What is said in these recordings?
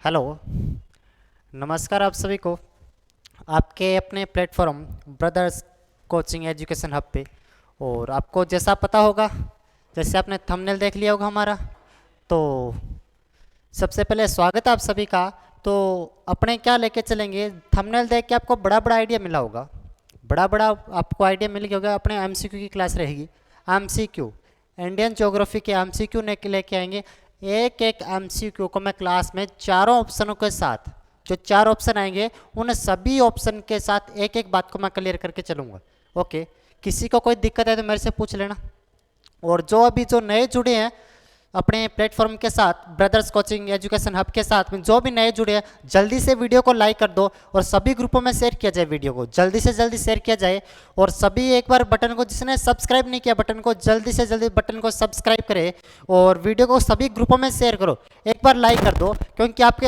Hello, नमस्कार आप सभी को आपके अपने platform brothers coaching education hub पे। और आपको जैसा पता होगा, जैसे आपने थंबनेल देख लिया होगा हमारा, तो सबसे पहले स्वागत है आप सभी का। तो अपने क्या लेके चलेंगे, थंबनेल देख के आपको बड़ा बड़ा आइडिया मिला होगा, बड़ा बड़ा आपको आइडिया मिल गया होगा। अपने एमसीक्यू की क्लास रहेगी, एमसीक्यू इंडियन ज्योग्राफी के एमसीक्यू लेके आएंगे। एक एक एमसीक्यू को मैं क्लास में चारों ऑप्शनों के साथ, जो चार ऑप्शन आएंगे उन सभी ऑप्शन के साथ एक एक बात को मैं क्लियर करके चलूँगा। ओके, किसी को कोई दिक्कत है तो मेरे से पूछ लेना। और जो नए जुड़े हैं अपने प्लेटफॉर्म के साथ, ब्रदर्स कोचिंग एजुकेशन हब के साथ में जो भी नए जुड़े हैं, जल्दी से वीडियो को लाइक कर दो और सभी ग्रुपों में शेयर किया जाए। वीडियो को जल्दी से जल्दी शेयर किया जाए और सभी एक बार बटन को, जिसने सब्सक्राइब नहीं किया बटन को जल्दी से जल्दी बटन को सब्सक्राइब करे और वीडियो को सभी ग्रुपों में शेयर करो। एक बार लाइक कर दो, क्योंकि आपके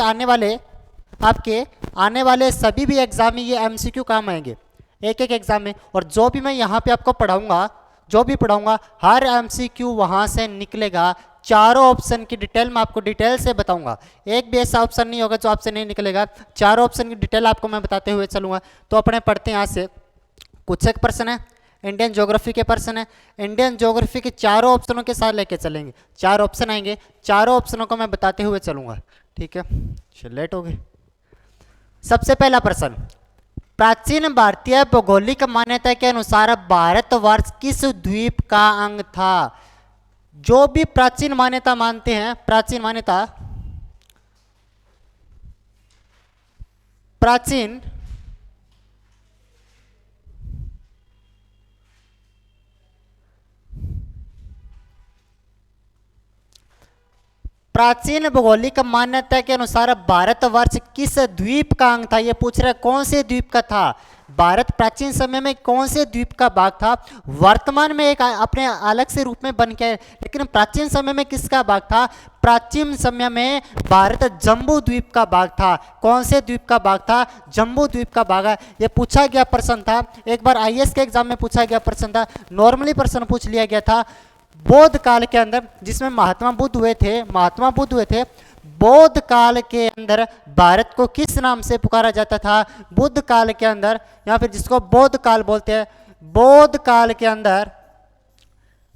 आने वाले सभी भी एग्जाम में ये एमसीक्यू काम आएंगे, एक एक एग्जाम में। और जो भी मैं यहाँ पे आपको पढ़ाऊंगा हर एमसीक्यू वहाँ से निकलेगा। चारों ऑप्शन की डिटेल मैं आपको डिटेल से बताऊंगा, एक भी ऐसा ऑप्शन नहीं होगा जो आपसे नहीं निकलेगा। चारों ऑप्शन की डिटेल आपको मैं बताते हुए चलूंगा। तो अपने पढ़ते हैं यहाँ से। कुछ एक प्रश्न है, इंडियन ज्योग्राफी के प्रश्न है। इंडियन ज्योग्राफी के चारों ऑप्शनों के साथ लेके चलेंगे, चार ऑप्शन आएंगे, चारों ऑप्शनों को मैं बताते हुए चलूंगा। ठीक है, चल लेट हो गए। सबसे पहला प्रश्न, प्राचीन भारतीय भौगोलिक मान्यता के अनुसार भारतवर्ष किस द्वीप का अंग था? जो भी प्राचीन मान्यता मानते हैं, प्राचीन भौगोलिक मान्यता के अनुसार भारतवर्ष किस द्वीप का अंग था? ये पूछ रहा है कौन से द्वीप का था भारत, प्राचीन समय में कौन से द्वीप का भाग था? वर्तमान में एक अपने अलग से रूप में बन के, लेकिन प्राचीन समय में किसका भाग था? प्राचीन समय में भारत जम्बू द्वीप का भाग था। कौन से द्वीप का भाग था? जम्बू द्वीप का भाग है। ये पूछा गया प्रश्न था, एक बार आईएएस के एग्जाम में पूछा गया प्रश्न था, नॉर्मली प्रश्न पूछ लिया गया था। बौद्ध काल के अंदर, जिसमें महात्मा बुद्ध हुए थे, बौद्ध काल के अंदर भारत को किस नाम से पुकारा जाता था? बुद्ध काल के अंदर, या फिर जिसको बौद्ध काल बोलते हैं, बौद्ध काल के अंदर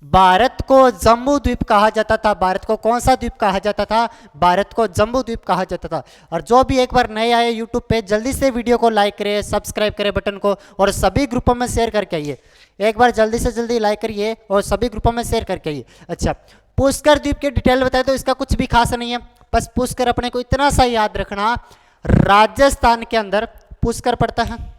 भारत को जम्बू द्वीप कहा जाता था। भारत को कौन सा द्वीप कहा जाता था? भारत को जम्बू द्वीप कहा जाता था। और जो भी एक बार नए आए यूट्यूब पे, जल्दी से वीडियो को लाइक करें, सब्सक्राइब करें बटन को और सभी ग्रुपों में शेयर करके आइए। एक बार जल्दी से जल्दी लाइक करिए और सभी ग्रुपों में शेयर करके आइए। अच्छा, पुष्कर द्वीप की डिटेल बताए तो इसका कुछ भी खास नहीं है, बस पुष्कर अपने को इतना सा याद रखना, राजस्थान के अंदर पुष्कर पड़ता है।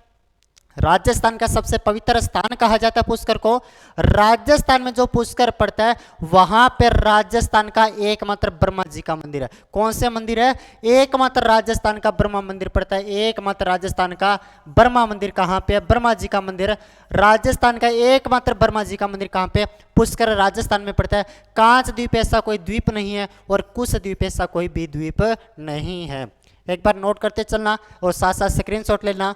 राजस्थान का सबसे पवित्र स्थान कहा जाता है पुष्कर को। राजस्थान में जो पुष्कर पड़ता है वहां पर राजस्थान का एकमात्र ब्रह्मा जी का मंदिर है। कौन से मंदिर है? एकमात्र राजस्थान का ब्रह्मा मंदिर पड़ता है। एकमात्र राजस्थान का ब्रह्मा मंदिर कहां पे है? ब्रह्मा जी का मंदिर। राजस्थान का एकमात्र ब्रह्मा जी का मंदिर कहां पे? पुष्कर राजस्थान में पड़ता है। कांच द्वीप ऐसा कोई द्वीप नहीं है और कुश द्वीप ऐसा कोई भी द्वीप नहीं है। एक बार नोट करते चलना और साथ साथ स्क्रीनशॉट लेना।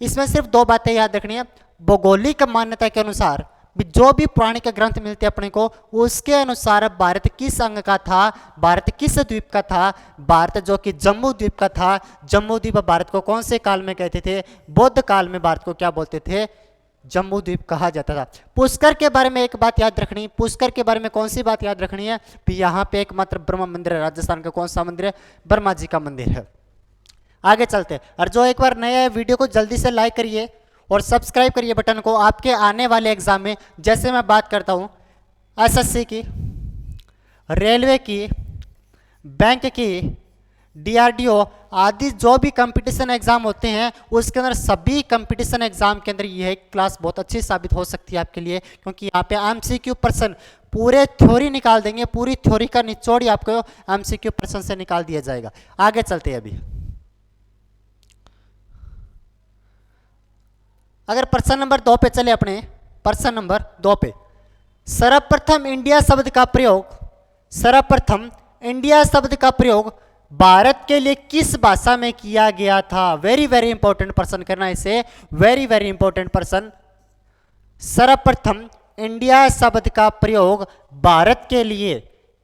इसमें सिर्फ दो बातें याद रखनी है। भौगोलिक मान्यता के अनुसार जो भी पौराणिक ग्रंथ मिलते हैं अपने को, उसके अनुसार भारत किस अंग का था? भारत किस द्वीप का था? भारत जो कि जम्बू द्वीप का था। जम्बू द्वीप भारत को कौन से काल में कहते थे? बौद्ध काल में भारत को क्या बोलते थे? जम्बू द्वीप कहा जाता था। पुष्कर के बारे में एक बात याद रखनी, पुष्कर के बारे में कौन सी बात याद रखनी है? यहाँ पे एकमात्र ब्रह्मा मंदिर है। राजस्थान का कौन सा मंदिर है? ब्रह्मा जी का मंदिर है। आगे चलते, और जो एक बार नए वीडियो को जल्दी से लाइक करिए और सब्सक्राइब करिए बटन को। आपके आने वाले एग्जाम में, जैसे मैं बात करता हूं एसएससी की, रेलवे की, बैंक की, डीआरडीओ आदि जो भी कंपटीशन एग्जाम होते हैं, उसके अंदर सभी कंपटीशन एग्जाम के अंदर यह क्लास बहुत अच्छी साबित हो सकती है आपके लिए, क्योंकि यहाँ पे एमसीक्यू प्रश्न पूरे थ्योरी निकाल देंगे। पूरी थ्योरी का निचोड़ आपको एमसीक्यू प्रश्न से निकाल दिया जाएगा। आगे चलते हैं। अभी अगर प्रश्न नंबर 2 पे चले, अपने प्रश्न नंबर 2 पे, सर्वप्रथम इंडिया शब्द का प्रयोग भारत के लिए किस भाषा में किया गया था? वेरी वेरी इंपॉर्टेंट प्रश्न करना इसे, वेरी वेरी इंपॉर्टेंट प्रश्न। सर्वप्रथम इंडिया शब्द का प्रयोग भारत के लिए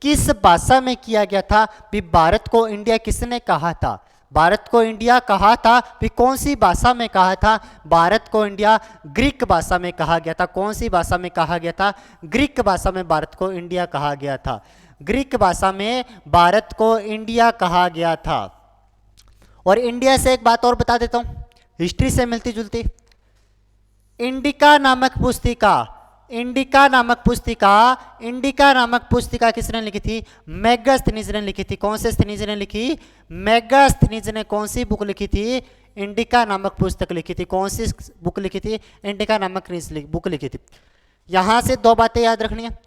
किस भाषा में किया गया था? भी भारत को इंडिया किसने कहा था? भारत को इंडिया कहा था भी कौन सी भाषा में कहा था? भारत को इंडिया ग्रीक भाषा में कहा गया था। कौन सी भाषा में कहा गया था? ग्रीक भाषा में भारत को इंडिया कहा गया था। ग्रीक भाषा में भारत को इंडिया कहा गया था। और इंडिया से एक बात और बता देता हूं, हिस्ट्री से मिलती जुलती। इंडिका नामक पुस्तिका किसने लिखी थी? मेगास्थनीज ने लिखी थी। कौन से स्थनीज ने लिखी? मेगास्थनीज ने कौन सी बुक लिखी थी? इंडिका नामक पुस्तक लिखी थी। कौन सी बुक लिखी थी? इंडिका नामक बुक लिखी थी। यहां से दो बातें याद रखनी है।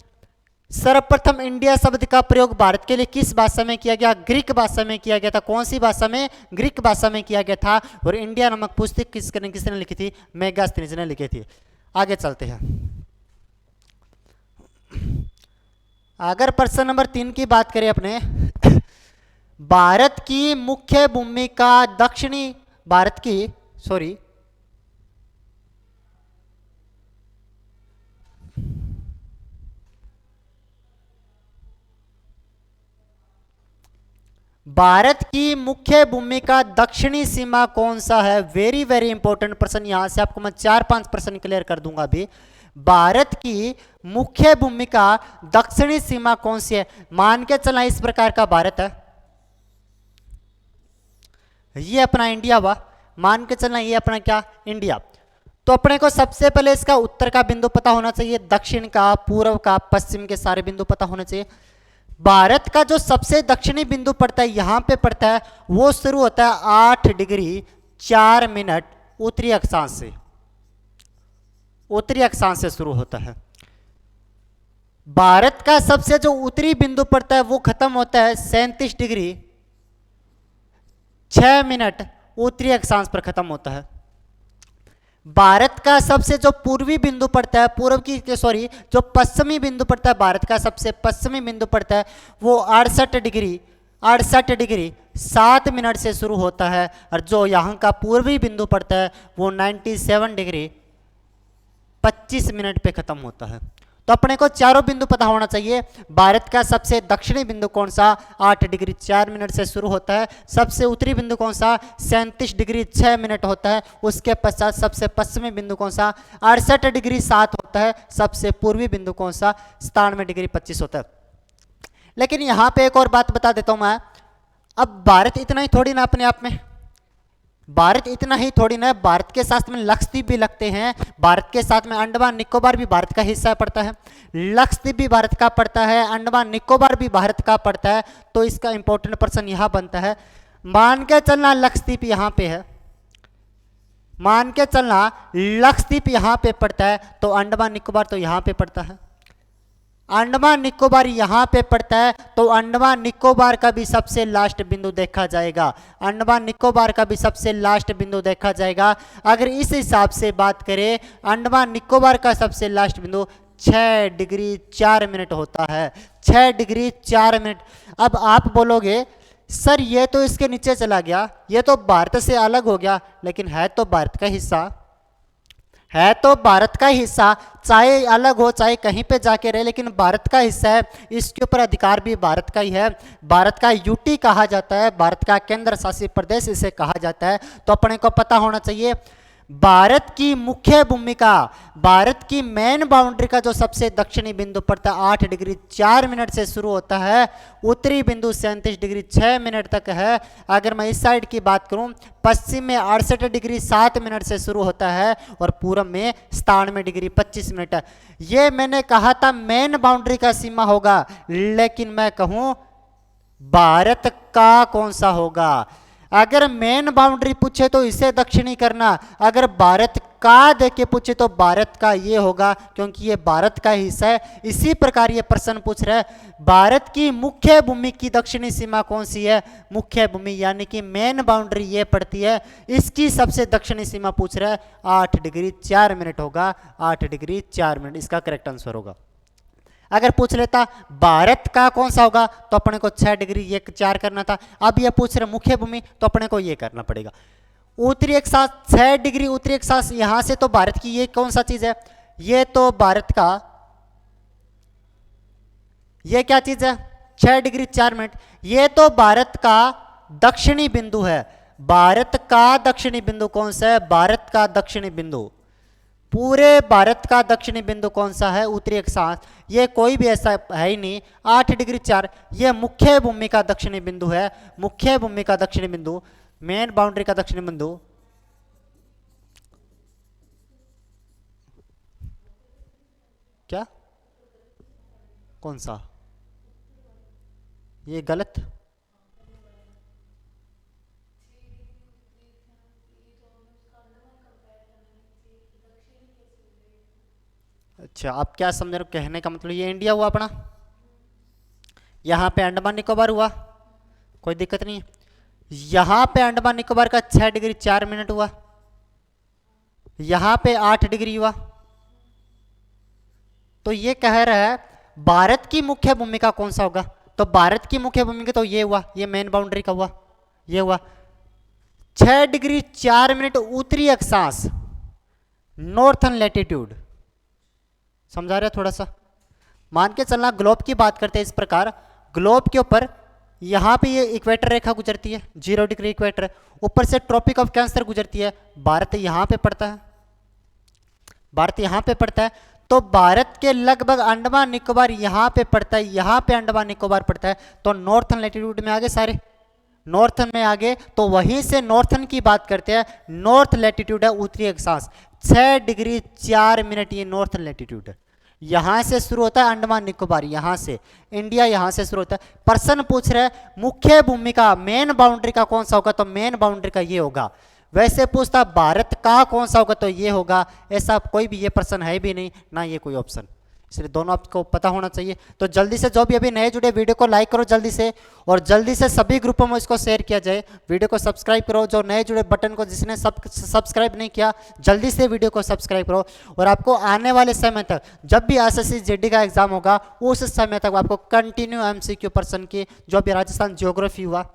सर्वप्रथम इंडिया शब्द का प्रयोग भारत के लिए किस भाषा में किया गया? ग्रीक भाषा में किया गया था। कौन सी भाषा में? ग्रीक भाषा में किया गया था। और इंडिया नामक पुस्तक किसने लिखी थी? मेगास्थनीज ने लिखी थी। आगे चलते हैं। अगर प्रश्न नंबर 3 की बात करें अपने, भारत की मुख्य भूमिका भारत की मुख्य भूमिका दक्षिणी सीमा कौन सा है? वेरी वेरी इंपॉर्टेंट प्रश्न। यहां से आपको मैं 4-5 प्रश्न क्लियर कर दूंगा अभी। भारत की मुख्य भूमिका दक्षिणी सीमा कौन सी है? मान के चलना इस प्रकार का भारत है, ये अपना इंडिया हुआ। मान के चलना ये अपना क्या? इंडिया। तो अपने को सबसे पहले इसका उत्तर का बिंदु पता होना चाहिए, दक्षिण का, पूर्व का, पश्चिम के सारे बिंदु पता होने चाहिए। भारत का जो सबसे दक्षिणी बिंदु पड़ता है, यहां पे पड़ता है, वो शुरू होता है 8 डिग्री 4 मिनट उत्तरी अक्षांश से। उत्तरी अक्षांश से शुरू होता है। भारत का सबसे जो उत्तरी बिंदु पड़ता है वो खत्म होता है 37 डिग्री 6 मिनट उत्तरी अक्षांश पर खत्म होता है। भारत का सबसे जो पूर्वी बिंदु पड़ता है, जो पश्चिमी बिंदु पड़ता है, भारत का सबसे पश्चिमी बिंदु पड़ता है, वो 68 डिग्री 7 मिनट से शुरू होता है। और जो यहाँ का पूर्वी बिंदु पड़ता है वो 97 डिग्री 25 मिनट पे खत्म होता है। तो अपने को चारों बिंदु पता होना चाहिए। भारत का सबसे दक्षिणी बिंदु कौन सा? 8 डिग्री 4 मिनट से शुरू होता है। सबसे उत्तरी बिंदु कौन सा? 37 डिग्री 6 मिनट होता है। उसके पश्चात सबसे पश्चिमी बिंदु कौन सा? 68 डिग्री 7 होता है। सबसे पूर्वी बिंदु कौन सा? 97 डिग्री 25 होता है। लेकिन यहां पे एक और बात बता देता हूं मैं। अब भारत इतना ही थोड़ी ना अपने आप में, भारत इतना ही थोड़ी ना, भारत के साथ में लक्षद्वीप भी लगते हैं। भारत के साथ में अंडमान निकोबार भी भारत का हिस्सा पड़ता है। लक्षद्वीप भी भारत का पड़ता है, अंडमान निकोबार भी भारत का पड़ता है। तो इसका इंपॉर्टेंट प्रश्न यहां बनता है, मान के चलना लक्षद्वीप यहां पे है, मान के चलना लक्षद्वीप यहां पे पड़ता है, तो अंडमान निकोबार तो यहां पे पड़ता है। अंडमान निकोबार यहां पे पड़ता है, तो अंडमान निकोबार का भी सबसे लास्ट बिंदु देखा जाएगा। अंडमान निकोबार का भी सबसे लास्ट बिंदु देखा जाएगा। अगर इस हिसाब से बात करें, अंडमान निकोबार का सबसे लास्ट बिंदु 6 डिग्री 4 मिनट होता है। 6 डिग्री 4 मिनट। अब आप बोलोगे सर ये तो इसके नीचे चला गया, ये तो भारत से अलग हो गया, लेकिन है तो भारत का हिस्सा, है तो भारत का हिस्सा। चाहे अलग हो, चाहे कहीं पे जाके रहे, लेकिन भारत का हिस्सा है। इसके ऊपर अधिकार भी भारत का ही है। भारत का यूटी कहा जाता है, भारत का केंद्र शासित प्रदेश इसे कहा जाता है। तो अपने को पता होना चाहिए भारत की मुख्य भूमिका, भारत की मेन बाउंड्री का जो सबसे दक्षिणी बिंदु पड़ता है 8 डिग्री 4 मिनट से शुरू होता है, उत्तरी बिंदु 37 डिग्री 6 मिनट तक है। अगर मैं इस साइड की बात करूं, पश्चिम में 68 डिग्री 7 मिनट से शुरू होता है और पूर्व में 97 डिग्री 25 मिनट। ये मैंने कहा था मेन बाउंड्री का सीमा होगा, लेकिन मैं कहूं भारत का कौन सा होगा? अगर मेन बाउंड्री पूछे तो इसे दक्षिणी करना, अगर भारत का देके पूछे तो भारत का ये होगा, क्योंकि ये भारत का हिस्सा है। इसी प्रकार ये प्रश्न पूछ रहा है भारत की मुख्य भूमि की दक्षिणी सीमा कौन सी है? मुख्य भूमि यानी कि मेन बाउंड्री ये पड़ती है, इसकी सबसे दक्षिणी सीमा पूछ रहा है, 8 डिग्री 4 मिनट होगा। 8 डिग्री 4 मिनट इसका करेक्ट आंसर होगा। अगर पूछ लेता भारत का कौन सा होगा, तो अपने को 6 डिग्री 4 करना था। अब ये पूछ रहे मुख्य भूमि, तो अपने को ये करना पड़ेगा। उत्तरी अक्षांश 6 डिग्री उत्तरी अक्षांश, यहां से तो भारत की ये कौन सा चीज है? ये तो भारत का, ये क्या चीज है? 6 डिग्री 4 मिनट। ये तो भारत का दक्षिणी बिंदु है। भारत का दक्षिणी बिंदु कौन सा है? भारत का दक्षिणी बिंदु, पूरे भारत का दक्षिणी बिंदु कौन सा है? उत्तरी अक्षांश। ये कोई भी ऐसा है ही नहीं। 8 डिग्री 4, ये मुख्य भूमि का दक्षिणी बिंदु है। मुख्य भूमि का दक्षिणी बिंदु, मेन बाउंड्री का दक्षिणी बिंदु। क्या? कौन सा? ये गलत। अच्छा, आप क्या समझ रहे हो? कहने का मतलब ये इंडिया हुआ अपना, यहाँ पे अंडमान निकोबार हुआ, कोई दिक्कत नहीं है। यहाँ पे अंडमान निकोबार का 6 डिग्री 4 मिनट हुआ, यहाँ पे 8 डिग्री हुआ। तो ये कह रहा है भारत की मुख्य भूमिका कौन सा होगा? तो भारत की मुख्य भूमिका तो ये हुआ, ये मेन बाउंड्री का हुआ, ये हुआ 6 डिग्री 4 मिनट उत्तरी अक्षांश, नॉर्थन लैटिट्यूड। समझा रहे? थोड़ा सा मान के चलना, ग्लोब की बात करते हैं इस प्रकार। ग्लोब के ऊपर यहाँ पे ये इक्वेटर रेखा गुजरती है, 0 डिग्री इक्वेटर, ऊपर से ट्रॉपिक ऑफ कैंसर गुजरती है। भारत यहाँ पे पड़ता है, भारत यहाँ पे पड़ता है। तो भारत के लगभग अंडमान निकोबार यहाँ पे पड़ता है, यहाँ पे अंडमान निकोबार पड़ता है। तो नॉर्थन लैटिट्यूड में आगे, सारे नॉर्थन में आगे। तो वहीं से नॉर्थन की बात करते हैं, नॉर्थ लैटिट्यूड है उत्तरी अक्षांश, 6 डिग्री 4 मिनट ये नॉर्थन लैटिट्यूड है। यहां से शुरू होता है अंडमान निकोबार, यहां से इंडिया यहां से शुरू होता है। प्रश्न पूछ रहे हैं मुख्य भूमिका मेन बाउंड्री का कौन सा होगा? तो मेन बाउंड्री का ये होगा। वैसे पूछता भारत का कौन सा होगा? तो ये होगा। ऐसा कोई भी ये प्रश्न है भी नहीं, ना ये कोई ऑप्शन, इसलिए दोनों आपको पता होना चाहिए। तो जल्दी से जो भी अभी नए जुड़े वीडियो को लाइक करो जल्दी से, और जल्दी से सभी ग्रुपों में इसको शेयर किया जाए। वीडियो को सब्सक्राइब करो, जो नए जुड़े बटन को जिसने सब्सक्राइब नहीं किया जल्दी से वीडियो को सब्सक्राइब करो। और आपको आने वाले समय तक जब भी एसएससी जीडी का एग्जाम होगा उस समय तक आपको कंटिन्यू एमसीक्यू पर्सन की, जो भी राजस्थान ज्योग्राफी हुआ,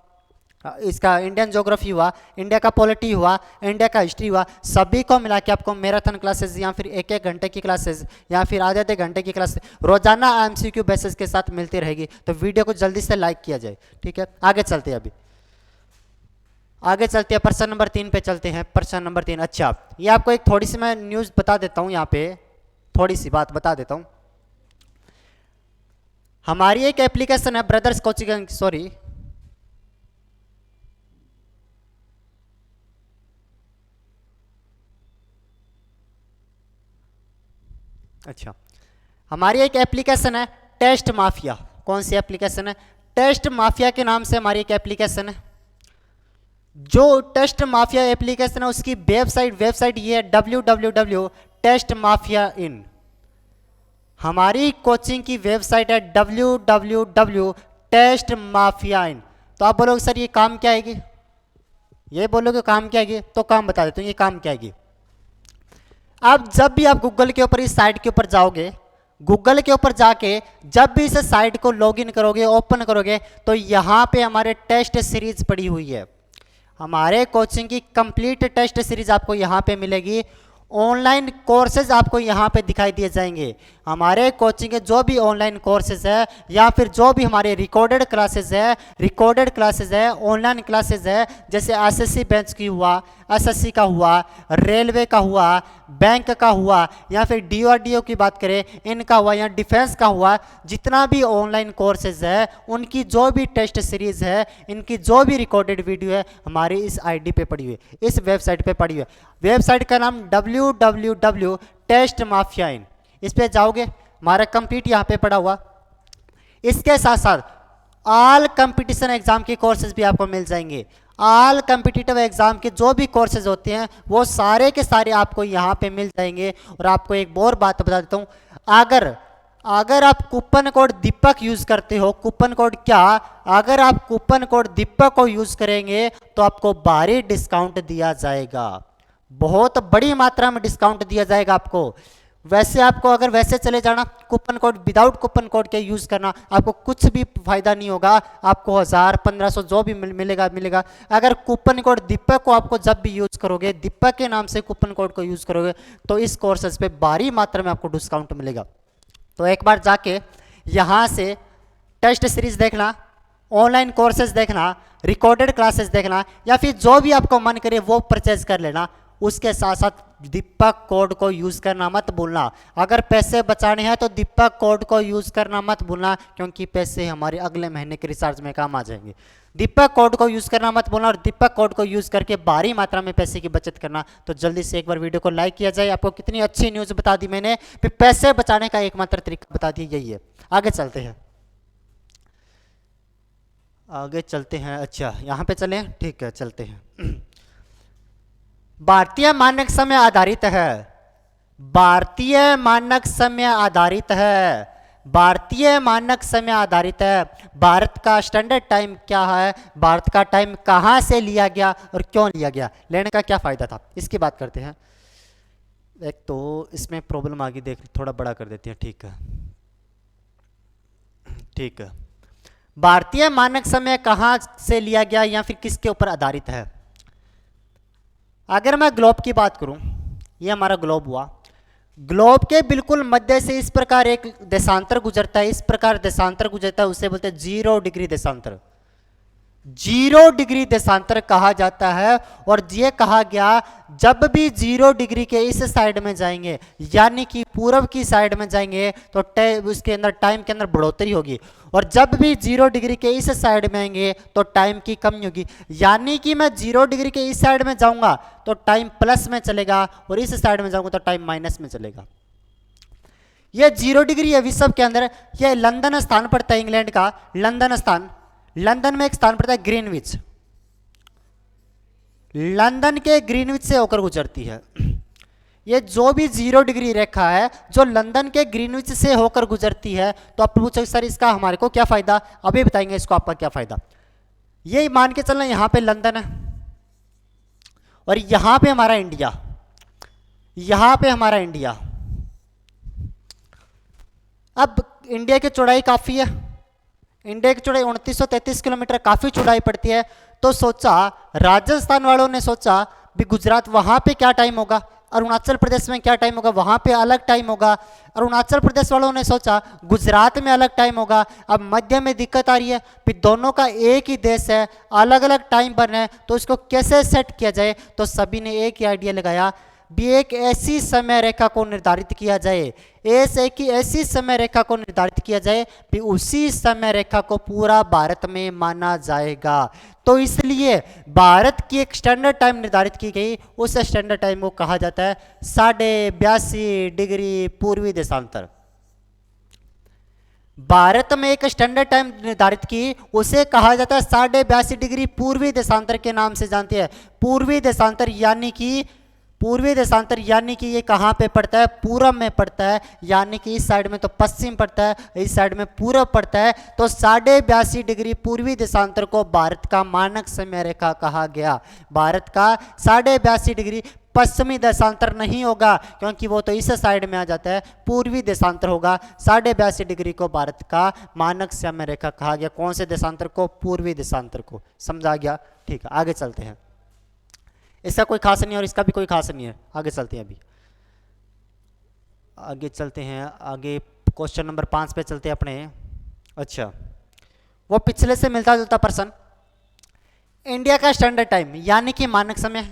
इसका इंडियन ज्योग्राफी हुआ, इंडिया का पॉलिटी हुआ, इंडिया का हिस्ट्री हुआ, सभी को मिला के आपको मैराथन क्लासेस या फिर 1-1 घंटे की क्लासेस या फिर आधे घंटे की क्लासेस रोजाना एमसीक्यू बेसिस के साथ मिलती रहेगी। तो वीडियो को जल्दी से लाइक किया जाए, ठीक है। आगे चलते हैं, अभी आगे चलते हैं, प्रश्न नंबर 3 पे चलते हैं। प्रश्न नंबर 3, अच्छा ये आपको एक थोड़ी सी मैं न्यूज़ बता देता हूँ, यहाँ पे थोड़ी सी बात बता देता हूँ। हमारी एक एप्लीकेशन है ब्रदर्स कोचिंग, सॉरी अच्छा, हमारी एक एप्लीकेशन है टेस्ट माफिया। कौन सी एप्लीकेशन है? टेस्ट माफिया के नाम से हमारी एक एप्लीकेशन है। जो टेस्ट माफिया एप्लीकेशन है उसकी वेबसाइट ये है www.testmafia.in। हमारी कोचिंग की वेबसाइट है www.testmafia.in। तो आप बोलोगे सर ये काम क्या आएगी? ये बोलोगे काम क्या आएगी? तो काम बता देता हूँ ये काम क्या आएगी। अब जब भी आप गूगल के ऊपर इस साइट के ऊपर जाओगे, गूगल के ऊपर जाके जब भी इस साइट को लॉगिन करोगे, ओपन करोगे, तो यहाँ पे हमारे टेस्ट सीरीज पड़ी हुई है। हमारे कोचिंग की कंप्लीट टेस्ट सीरीज आपको यहाँ पे मिलेगी। ऑनलाइन कोर्सेज आपको यहाँ पे दिखाई दिए जाएंगे। हमारे कोचिंग के जो भी ऑनलाइन कोर्सेज है या फिर जो भी हमारे रिकॉर्डेड क्लासेस है, ऑनलाइन क्लासेस है, जैसे एसएससी बेंच की हुआ, एसएससी का हुआ, रेलवे का हुआ, बैंक का हुआ, या फिर डीआरडीओ की बात करें इनका हुआ, या डिफेंस का हुआ, जितना भी ऑनलाइन कोर्सेज है उनकी जो भी टेस्ट सीरीज है, इनकी जो भी रिकॉर्डेड वीडियो है हमारी इस आईडी पे पड़ी हुई है, इस वेबसाइट पे पड़ी हुई है। वेबसाइट का नाम www.testmafia.in। इस पे जाओगे, हमारा कंप्लीट यहाँ पे पड़ा हुआ। इसके साथ साथ ऑल कंपटीशन एग्जाम के कोर्सेज भी आपको मिल जाएंगे। ऑल कम्पिटिटिव एग्जाम के जो भी कोर्सेज होते हैं वो सारे के सारे आपको यहाँ पे मिल जाएंगे। और आपको एक और बात बता देता हूँ, अगर आप कूपन कोड दीपक यूज करते हो, कूपन कोड क्या, अगर आप कूपन कोड दीपक को यूज करेंगे तो आपको भारी डिस्काउंट दिया जाएगा, बहुत बड़ी मात्रा में डिस्काउंट दिया जाएगा आपको। वैसे आपको अगर वैसे चले जाना coupon code, without coupon code के यूज करना, आपको कुछ भी फायदा नहीं होगा। आपको 1000-1500 जो भी मिलेगा। अगर कूपन कोड दीपक को आपको जब भी यूज करोगे, दीपक के नाम से कूपन कोड को यूज करोगे, तो इस कोर्सेज पे भारी मात्रा में आपको डिस्काउंट मिलेगा। तो एक बार जाके यहाँ से टेस्ट सीरीज देखना, ऑनलाइन कोर्सेज देखना, रिकॉर्डेड क्लासेस देखना, या फिर जो भी आपको मन करे वो परचेज कर लेना। उसके साथ साथ दीपक कोड को यूज़ करना मत भूलना। अगर पैसे बचाने हैं तो दीपक कोड को यूज़ करना मत भूलना, क्योंकि पैसे हमारे अगले महीने के रिचार्ज में काम आ जाएंगे। दीपक कोड को यूज़ करना मत भूलना, और दीपक कोड को यूज़ करके भारी मात्रा में पैसे की बचत करना। तो जल्दी से एक बार वीडियो को लाइक किया जाए। आपको कितनी अच्छी न्यूज़ बता दी मैंने, फिर पैसे बचाने का एकमात्र तरीका बता दिया, यही है। आगे चलते हैं, आगे चलते हैं। अच्छा, यहाँ पे चलें, ठीक है, चलते हैं। भारतीय मानक समय आधारित है, भारतीय मानक समय आधारित है, भारतीय मानक समय आधारित है। भारत का स्टैंडर्ड टाइम क्या है, भारत का टाइम कहाँ से लिया गया और क्यों लिया गया, लेने का क्या फायदा था, इसकी बात करते हैं। एक तो इसमें प्रॉब्लम आ गई, देख थोड़ा बड़ा कर देते हैं, ठीक है, ठीक है। भारतीय मानक समय कहाँ से लिया गया या फिर किसके ऊपर आधारित है। अगर मैं ग्लोब की बात करूं, ये हमारा ग्लोब हुआ, ग्लोब के बिल्कुल मध्य से इस प्रकार एक देशांतर गुजरता है, इस प्रकार देशांतर गुजरता है, उसे बोलते हैं 0 डिग्री देशांतर। 0 डिग्री देशांतर कहा जाता है। और ये कहा गया जब भी 0 डिग्री के इस साइड में जाएंगे, यानी कि पूर्व की साइड में जाएंगे, तो उसके अंदर टाइम के अंदर बढ़ोतरी होगी, और जब भी 0 डिग्री के इस साइड में आएंगे तो टाइम की कमी होगी। यानी कि मैं 0 डिग्री के इस साइड में जाऊंगा तो टाइम प्लस में चलेगा, और इस साइड में जाऊंगा तो टाइम माइनस में चलेगा। ये 0 डिग्री है विश्व के अंदर। ये लंदन स्थान पड़ता है, इंग्लैंड का लंदन स्थान। लंदन में एक स्थान पड़ता है ग्रीनविच, लंदन के ग्रीनविच से होकर गुजरती है। ये जो भी 0 डिग्री रेखा है जो लंदन के ग्रीनविच से होकर गुजरती है, तो आप पूछोगे सर इसका हमारे को क्या फायदा, अभी बताएंगे इसको आपका क्या फायदा। ये मान के चलना यहां पे लंदन है और यहां पे हमारा इंडिया, यहां पे हमारा इंडिया। अब इंडिया की चौड़ाई काफी है, इंडिया की चौड़ाई 2933 किलोमीटर, काफी चौड़ाई पड़ती है। तो सोचा, राजस्थान वालों ने सोचा भी गुजरात वहां पे क्या टाइम होगा, अरुणाचल प्रदेश में क्या टाइम होगा, वहां पे अलग टाइम होगा। अरुणाचल प्रदेश वालों ने सोचा गुजरात में अलग टाइम होगा। अब मध्य में दिक्कत आ रही है, फिर दोनों का एक ही देश है, अलग अलग टाइम बन है, तो इसको कैसे सेट किया जाए। तो सभी ने एक ही आइडिया लगाया भी एक ऐसी समय रेखा को निर्धारित किया जाए, ऐसी समय रेखा को निर्धारित किया जाए भी उसी समय रेखा को पूरा भारत में माना जाएगा। तो इसलिए भारत की एक स्टैंडर्ड टाइम निर्धारित की गई, उस स्टैंडर्ड टाइम को कहा जाता है 82.5 डिग्री पूर्वी देशांतर। भारत में एक स्टैंडर्ड टाइम निर्धारित की, उसे कहा जाता है 82.5 डिग्री पूर्वी देशांतर के नाम से जानते हैं। पूर्वी देशांतर यानी कि पूर्वी देशांतर यानी कि ये कहाँ पे पड़ता है, पूरब में पड़ता है, यानी कि इस साइड में तो पश्चिम पड़ता है, इस साइड में पूरब पड़ता है। तो 82.5 डिग्री पूर्वी देशांतर को भारत का मानक समय रेखा कहा गया। भारत का 82.5 डिग्री पश्चिमी देशांतर नहीं होगा, क्योंकि वो तो इस साइड में आ जाता है, पूर्वी देशांतर होगा। 82.5 डिग्री को भारत का मानक समय रेखा कहा गया। कौन से देशांतर को, पूर्वी देशांतर को। समझा गया, ठीक है, आगे चलते हैं। इसका कोई खास नहीं और इसका भी कोई खास नहीं है, आगे चलते हैं। अभी आगे चलते हैं, आगे क्वेश्चन नंबर 5 पे चलते हैं अपने। अच्छा, वो पिछले से मिलता जुलता प्रश्न, इंडिया का स्टैंडर्ड टाइम यानी कि मानक समय,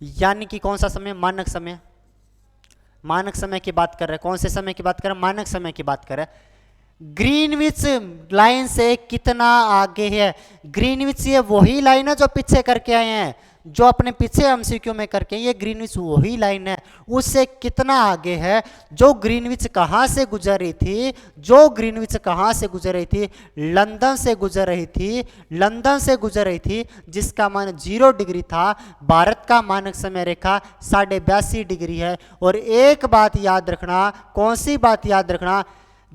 यानी कि कौन सा समय, मानक समय। मानक समय की बात कर रहे हैं, कौन से समय की बात कर रहे हैं, मानक समय की बात कर रहे हैं। ग्रीनविच लाइन से कितना आगे है, ग्रीनविच ये वही लाइन है जो पीछे करके आए हैं, जो अपने पीछे एमसीक्यू में करके, ये ग्रीनविच वही लाइन है, उससे कितना आगे है। जो ग्रीनविच कहाँ से गुजर रही थी, जो ग्रीनविच कहाँ से गुजर रही थी, लंदन से गुजर रही थी, लंदन से गुजर रही थी, जिसका मान 0 डिग्री था। भारत का मानक समय रेखा 82.5 डिग्री है। और एक बात याद रखना, कौन सी बात याद रखना,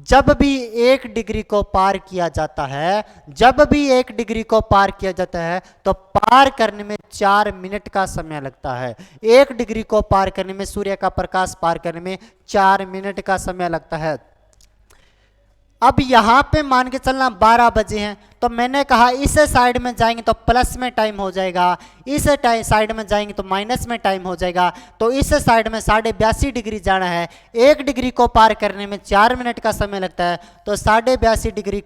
जब भी 1 डिग्री को पार किया जाता है, जब भी 1 डिग्री को पार किया जाता है, तो पार करने में 4 मिनट का समय लगता है। 1 डिग्री को पार करने में, सूर्य का प्रकाश पार करने में 4 मिनट का समय लगता है। अब यहां पे मान के चलना 12 बजे हैं, तो मैंने कहा इस साइड में जाएंगे तो प्लस में टाइम हो जाएगा, इस साइड में जाएंगे तो माइनस में टाइम हो जाएगा। तो इस साइड में 82.5 डिग्री जाना है, 1 डिग्री को पार करने में 4 मिनट का समय लगता है। तो 82.5 डिग्री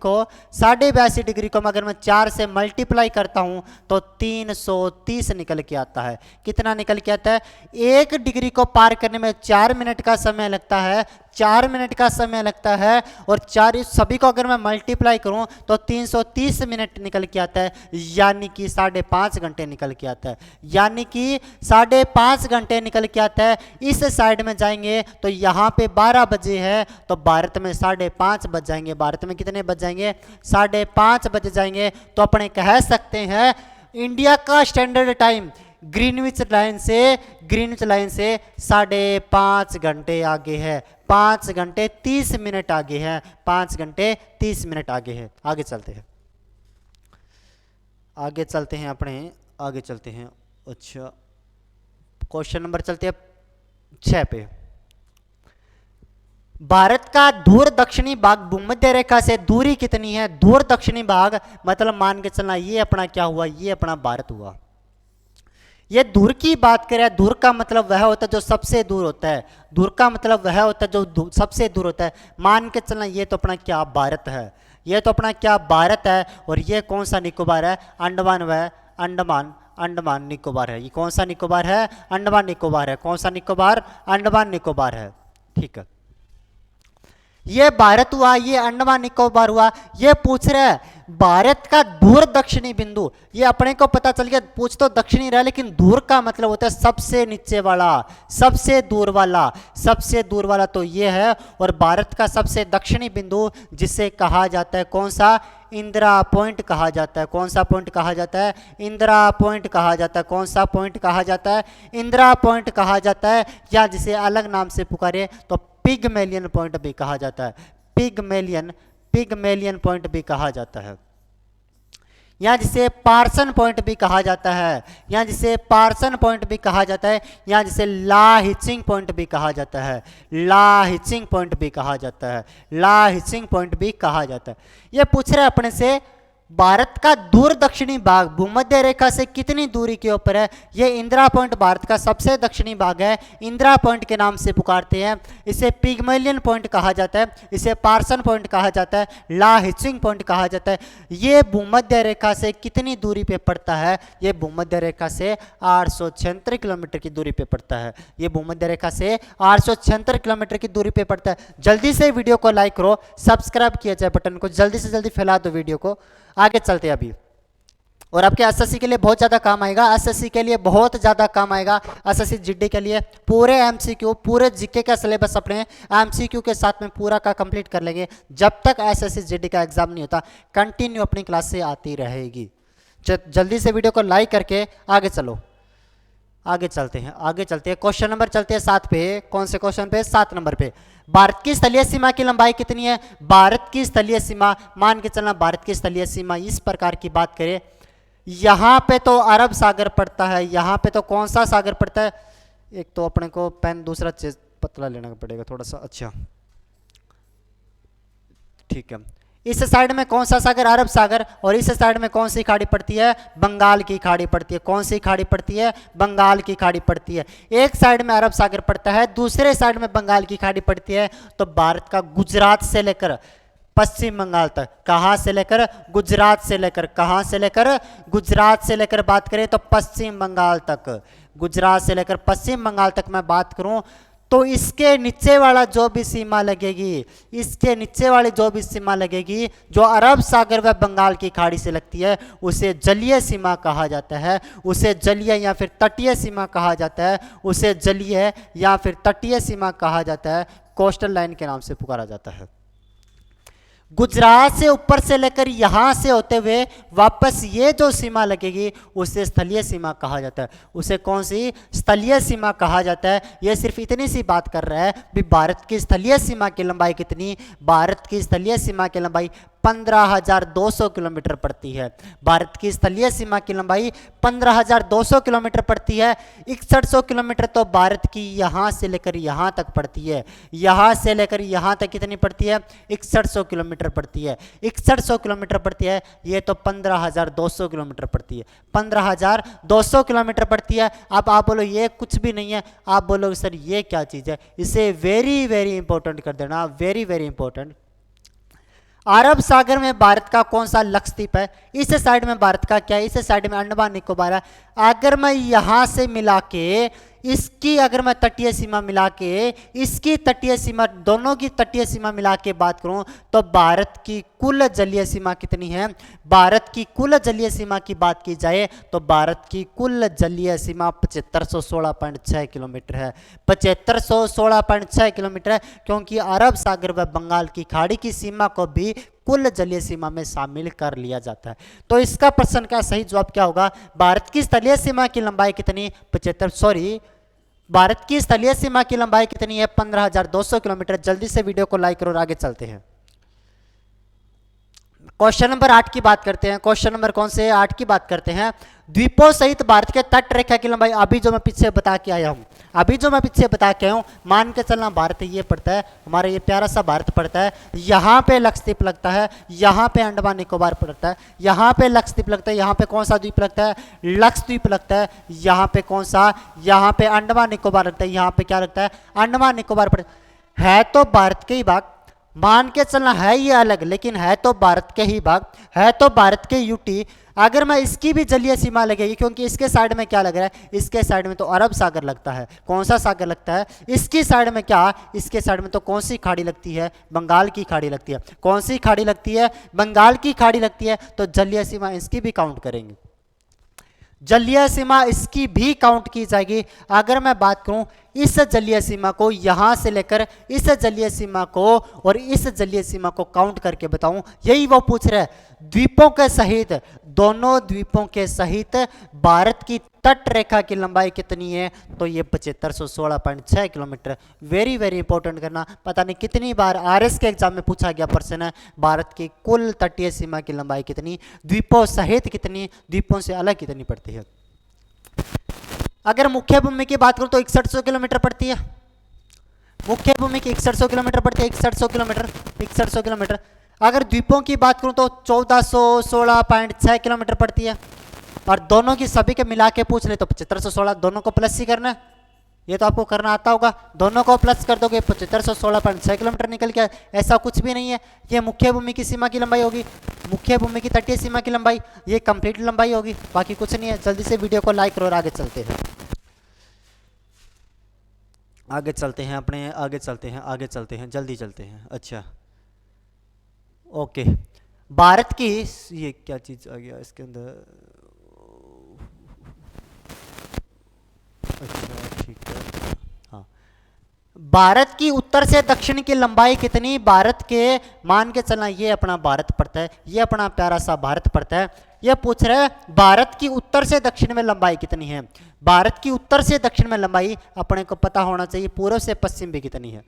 को अगर मैं 4 से मल्टीप्लाई करता हूं तो 330 निकल के आता है। कितना निकल के आता है? 1 डिग्री को पार करने में 4 मिनट का समय लगता है, 4 मिनट का समय लगता है, और 4 इस सभी को अगर मैं मल्टीप्लाई करूं तो 330 मिनट निकल के आता है, यानी कि 5.5 घंटे निकल के आता है, यानी कि 5.5 घंटे निकल के आता है। इस साइड में जाएंगे तो यहाँ पे 12 बजे है, तो भारत में 5:30 बज जाएंगे। भारत में कितने बज जाएंगे? 5:30 बज जाएंगे। तो अपने कह सकते हैं इंडिया का स्टैंडर्ड टाइम ग्रीनविच लाइन से 5.5 घंटे आगे है, 5 घंटे 30 मिनट आगे है, 5 घंटे 30 मिनट आगे है। आगे चलते हैं, आगे चलते हैं, आगे चलते हैं। अच्छा, क्वेश्चन नंबर चलते हैं 6 पे। भारत का दूर दक्षिणी भाग भूमध्य रेखा से दूरी कितनी है? दूर दक्षिणी भाग मतलब मान के चलना ये अपना क्या हुआ? ये अपना भारत हुआ। ये दूर की बात करें, दूर का मतलब वह होता है जो सबसे दूर होता है, दूर का मतलब वह होता है जो सबसे दूर होता है। मान के चलना ये तो अपना क्या भारत है, ये तो अपना क्या भारत है। और ये कौन सा निकोबार है? अंडमान व अंडमान निकोबार है। ये कौन सा निकोबार है? अंडमान निकोबार है। कौन सा निकोबार? अंडमान निकोबार है। ठीक है, ये भारत हुआ, ये अंडमान निकोबार हुआ। ये पूछ रहा है भारत का दूर दक्षिणी बिंदु, ये अपने को पता चल गया, पूछ तो दक्षिणी रहा, लेकिन दूर का मतलब होता है सबसे नीचे वाला, सबसे दूर वाला, सबसे दूर वाला तो ये है। और भारत का सबसे दक्षिणी बिंदु जिसे कहा जाता है कौन सा? इंदिरा पॉइंट कहा जाता है। कौन सा पॉइंट कहा जाता है? इंदिरा पॉइंट कहा जाता है। कौन सा पॉइंट कहा जाता है? इंदिरा पॉइंट कहा जाता है, या जिसे अलग नाम से पुकारे तो पिगमेलियन पॉइंट भी कहा जाता है। पिगमेलियन पॉइंट भी कहा जाता है, या जिसे पार्सन पॉइंट भी कहा जाता है, या जिसे पार्सन पॉइंट भी कहा जाता है, या जिसे ला हिचिंग पॉइंट भी कहा जाता है। ला हिचिंग पॉइंट भी कहा जाता है, ला हिचिंग पॉइंट भी कहा जाता है। ये पूछ रहे अपने से भारत का दूर दक्षिणी भाग भूमध्य रेखा से कितनी दूरी के ऊपर है? ये इंदिरा पॉइंट भारत का सबसे दक्षिणी भाग है, इंदिरा पॉइंट के नाम से पुकारते हैं। इसे पिगमेलियन पॉइंट कहा जाता है, इसे पार्सन पॉइंट कहा जाता है, ला हिचिंग पॉइंट कहा जाता है। ये भूमध्य रेखा से कितनी दूरी पे पड़ता है? ये भूमध्य रेखा से 876 किलोमीटर की दूरी पे पड़ता है। ये भूमध्य रेखा से 876 किलोमीटर की दूरी पे पड़ता है। जल्दी से वीडियो को लाइक करो, सब्सक्राइब किया जाए बटन को, जल्दी से जल्दी फैला दो वीडियो को। आगे चलते हैं अभी, और आपके एसएससी के लिए बहुत ज़्यादा काम आएगा, एसएससी के लिए बहुत ज़्यादा काम आएगा, एसएससी जीडी के लिए पूरे एमसीक्यू, पूरे जीके का सिलेबस अपने एमसीक्यू के साथ में पूरा का कंप्लीट कर लेंगे। जब तक एसएससी जीडी का एग्जाम नहीं होता कंटिन्यू अपनी क्लास से आती रहेगी। जल्दी से वीडियो को लाइक करके आगे चलो, आगे चलते हैं, आगे चलते हैं। क्वेश्चन नंबर चलते हैं 7 पे। कौन से क्वेश्चन पे? 7 नंबर पे। भारत की स्थलीय सीमा की लंबाई कितनी है? भारत की स्थलीय सीमा, मान के चलना भारत की स्थलीय सीमा इस प्रकार की बात करें, यहाँ पे तो अरब सागर पड़ता है, यहाँ पे तो कौन सा सागर पड़ता है? एक तो अपने को पेन, दूसरा चीज पतला लेना पड़ेगा थोड़ा सा। अच्छा ठीक है, इस साइड में कौन सा सागर? अरब सागर। और इस साइड में कौन सी खाड़ी पड़ती है? बंगाल की खाड़ी पड़ती है। कौन सी खाड़ी पड़ती है? बंगाल की खाड़ी पड़ती है। एक साइड में अरब सागर पड़ता है, दूसरे साइड में बंगाल की खाड़ी पड़ती है। तो भारत का गुजरात से लेकर पश्चिम बंगाल तक, कहाँ से लेकर? गुजरात से लेकर, कहाँ से लेकर? गुजरात से लेकर बात करें तो पश्चिम बंगाल तक, गुजरात से लेकर पश्चिम बंगाल तक मैं बात करूं तो इसके नीचे वाला जो भी सीमा लगेगी, इसके नीचे वाली जो भी सीमा लगेगी जो अरब सागर व बंगाल की खाड़ी से लगती है, उसे जलीय सीमा कहा जाता है, उसे जलीय या फिर तटीय सीमा कहा जाता है, उसे जलीय या फिर तटीय सीमा कहा जाता है, कोस्टल लाइन के नाम से पुकारा जाता है। गुजरात से ऊपर से लेकर यहाँ से होते हुए वापस ये जो सीमा लगेगी उसे स्थलीय सीमा कहा जाता है। उसे कौन सी? स्थलीय सीमा कहा जाता है। ये सिर्फ इतनी सी बात कर रहा है भी भारत की स्थलीय सीमा की लंबाई कितनी? भारत की स्थलीय सीमा की लंबाई 15,200 किलोमीटर पड़ती है। भारत की स्थलीय सीमा की लंबाई 15,200 किलोमीटर पड़ती है। 6100 किलोमीटर तो भारत की यहाँ से लेकर यहाँ तक पड़ती है। यहाँ से लेकर यहाँ तक कितनी पड़ती है? 6100 किलोमीटर पड़ती है। 6100 किलोमीटर पड़ती है, ये तो 15,200 किलोमीटर पड़ती है। 15,200 किलोमीटर पड़ती है। अब आप बोलो ये कुछ भी नहीं है, आप बोलोगे सर ये क्या चीज़ है? इसे वेरी वेरी इंपॉर्टेंट कर देना, वेरी वेरी इंपॉर्टेंट। अरब सागर में भारत का कौन सा लक्षद्वीप है? इस साइड में भारत का क्या है? इस साइड में अंडमान निकोबार है। अगर मैं यहां से मिला के इसकी, अगर मैं तटीय सीमा मिला के इसकी तटीय सीमा, दोनों की तटीय सीमा मिला के बात करूं तो भारत की कुल जलीय सीमा कितनी है? भारत की कुल जलीय सीमा की बात की जाए तो भारत की कुल जलीय सीमा 7516.6 किलोमीटर है। 7516.6 किलोमीटर है, क्योंकि अरब सागर व बंगाल की खाड़ी की सीमा को भी कुल जलीय सीमा में शामिल कर लिया जाता है। तो इसका प्रश्न का सही जवाब क्या होगा? भारत की स्थलीय सीमा की लंबाई कितनी? भारत की स्थलीय सीमा की लंबाई कितनी है? 15,200 किलोमीटर। जल्दी से वीडियो को लाइक करो और आगे चलते हैं। क्वेश्चन नंबर 8 की बात करते हैं। क्वेश्चन नंबर कौन से? 8 की बात करते हैं। द्वीपों सहित भारत के तट रेखा की लंबाई, अभी जो मैं पीछे बता के आया हूं, मान के चलना भारत ये पड़ता है, हमारा ये प्यारा सा भारत पड़ता है। यहाँ पे लक्षद्वीप लगता है, यहाँ पे अंडमान निकोबार पड़ता है, यहाँ पे लक्षद्वीप लगता है, यहाँ पे कौन सा द्वीप लगता है? लक्षद्वीप लगता है। यहाँ पे कौन सा? यहाँ पे अंडमान निकोबार लगता है। यहाँ पे क्या लगता है? अंडमान निकोबार पड़ता है। तो भारत के ही भाग, मान के चलना है ये अलग, लेकिन है तो भारत के ही भाग, है तो भारत के यूटी। अगर मैं इसकी भी जलीय सीमा लगेगी, क्योंकि इसके साइड में क्या लग रहा है? इसके साइड में तो अरब सागर लगता है। कौन सा सागर लगता है? इसकी साइड में क्या? इसके साइड में तो कौन सी खाड़ी लगती है? बंगाल की खाड़ी लगती है। कौन सी खाड़ी लगती है? बंगाल की खाड़ी लगती है। तो जलीय सीमा इसकी भी काउंट करेंगे, जलीय सीमा इसकी भी काउंट की जाएगी। अगर मैं बात करूं इस जलीय सीमा को, यहां से लेकर इस जलीय सीमा को और इस जलीय सीमा को काउंट करके बताऊं, यही वो पूछ रहे हैं। द्वीपों के सहित, दोनों द्वीपों के सहित भारत की तट रेखा की लंबाई कितनी है? तो ये 7516.6 किलोमीटर। वेरी वेरी इंपॉर्टेंट करना, पता नहीं कितनी बार आरएस के एग्जाम में पूछा गया प्रश्न है। भारत की कुल तटीय सीमा की लंबाई कितनी? द्वीपों सहित कितनी? द्वीपों से अलग कितनी पड़ती है? अगर मुख्य भूमि की बात करूं तो 6100 किलोमीटर पड़ती है। मुख्य भूमि की 6100 किलोमीटर पड़ती है। 6100 किलोमीटर, 6100 किलोमीटर। अगर द्वीपों की बात करूं तो 1416.6 किलोमीटर पड़ती है। और दोनों की सभी के मिला के पूछ ले तो 7516, दोनों को प्लस ही करना है। ये तो आपको करना आता होगा। दोनों को प्लस कर दोगे 7516.6 किलोमीटर निकल के। ऐसा कुछ भी नहीं है, ये मुख्य भूमि की सीमा की लंबाई होगी, मुख्य भूमि की तटीय सीमा की लंबाई, ये कंप्लीट लंबाई होगी, बाकी कुछ नहीं है। जल्दी से वीडियो को लाइक करो और आगे चलते हैं, आगे चलते हैं अपने, आगे चलते हैं, आगे चलते हैं, जल्दी चलते हैं। अच्छा ओके, भारत की, ये क्या चीज आ गया इसके अंदर? अच्छा ठीक है, हाँ। भारत की उत्तर से दक्षिण की लंबाई कितनी? भारत के, मान के चलना ये अपना भारत पड़ता है, ये अपना प्यारा सा भारत पड़ता है। ये पूछ रहे हैं भारत की उत्तर से दक्षिण में लंबाई कितनी है? भारत की उत्तर से दक्षिण में लंबाई अपने को पता होना चाहिए, पूर्व से पश्चिम भी कितनी है।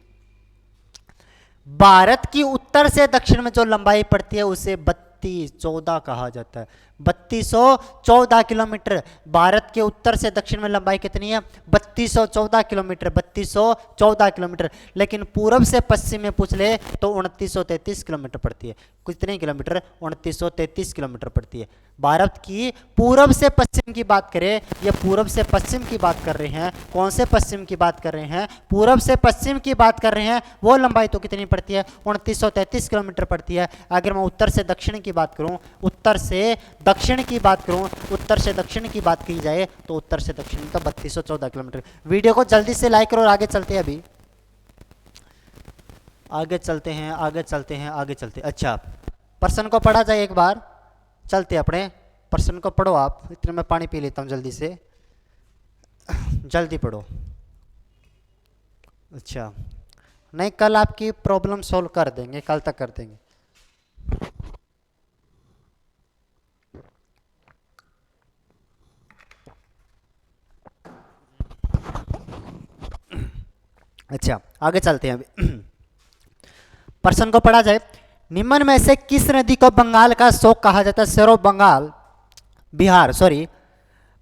भारत की उत्तर से दक्षिण में जो लंबाई पड़ती है उसे 3214 कहा जाता है। 3214 किलोमीटर। भारत के उत्तर से दक्षिण में लंबाई कितनी है? 3214 किलोमीटर, 3214 किलोमीटर। लेकिन पूर्व से पश्चिम में पूछ ले तो 2933 किलोमीटर पड़ती है। कितने किलोमीटर? 2933 किलोमीटर पड़ती है। भारत की पूर्व से पश्चिम की बात करें, ये पूर्व से पश्चिम की बात कर रहे हैं। कौन से पश्चिम की बात कर रहे हैं? पूर्व से पश्चिम की बात कर रहे हैं। वो लंबाई तो कितनी पड़ती है? 2933 किलोमीटर पड़ती है। अगर मैं उत्तर से दक्षिण की बात करूं, उत्तर से दक्षिण की बात करूं, उत्तर से दक्षिण की बात की जाए तो उत्तर से दक्षिण तो 3214 किलोमीटर। वीडियो को जल्दी से लाइक करो और आगे चलते हैं, अभी आगे चलते हैं, आगे चलते हैं, आगे चलते हैं। अच्छा, प्रश्न को पढ़ा जाए एक बार, चलते अपने प्रश्न को पढ़ो आप। इतने में पानी पी लेता हूं जल्दी से, जल्दी पढ़ो। अच्छा नहीं, कल आपकी प्रॉब्लम सॉल्व कर देंगे, कल तक कर देंगे। अच्छा आगे चलते हैं अभी। प्रश्न को पढ़ा जाए। निम्न में से किस नदी को बंगाल का शोक कहा जाता है? सरो बंगाल, बिहार, सॉरी,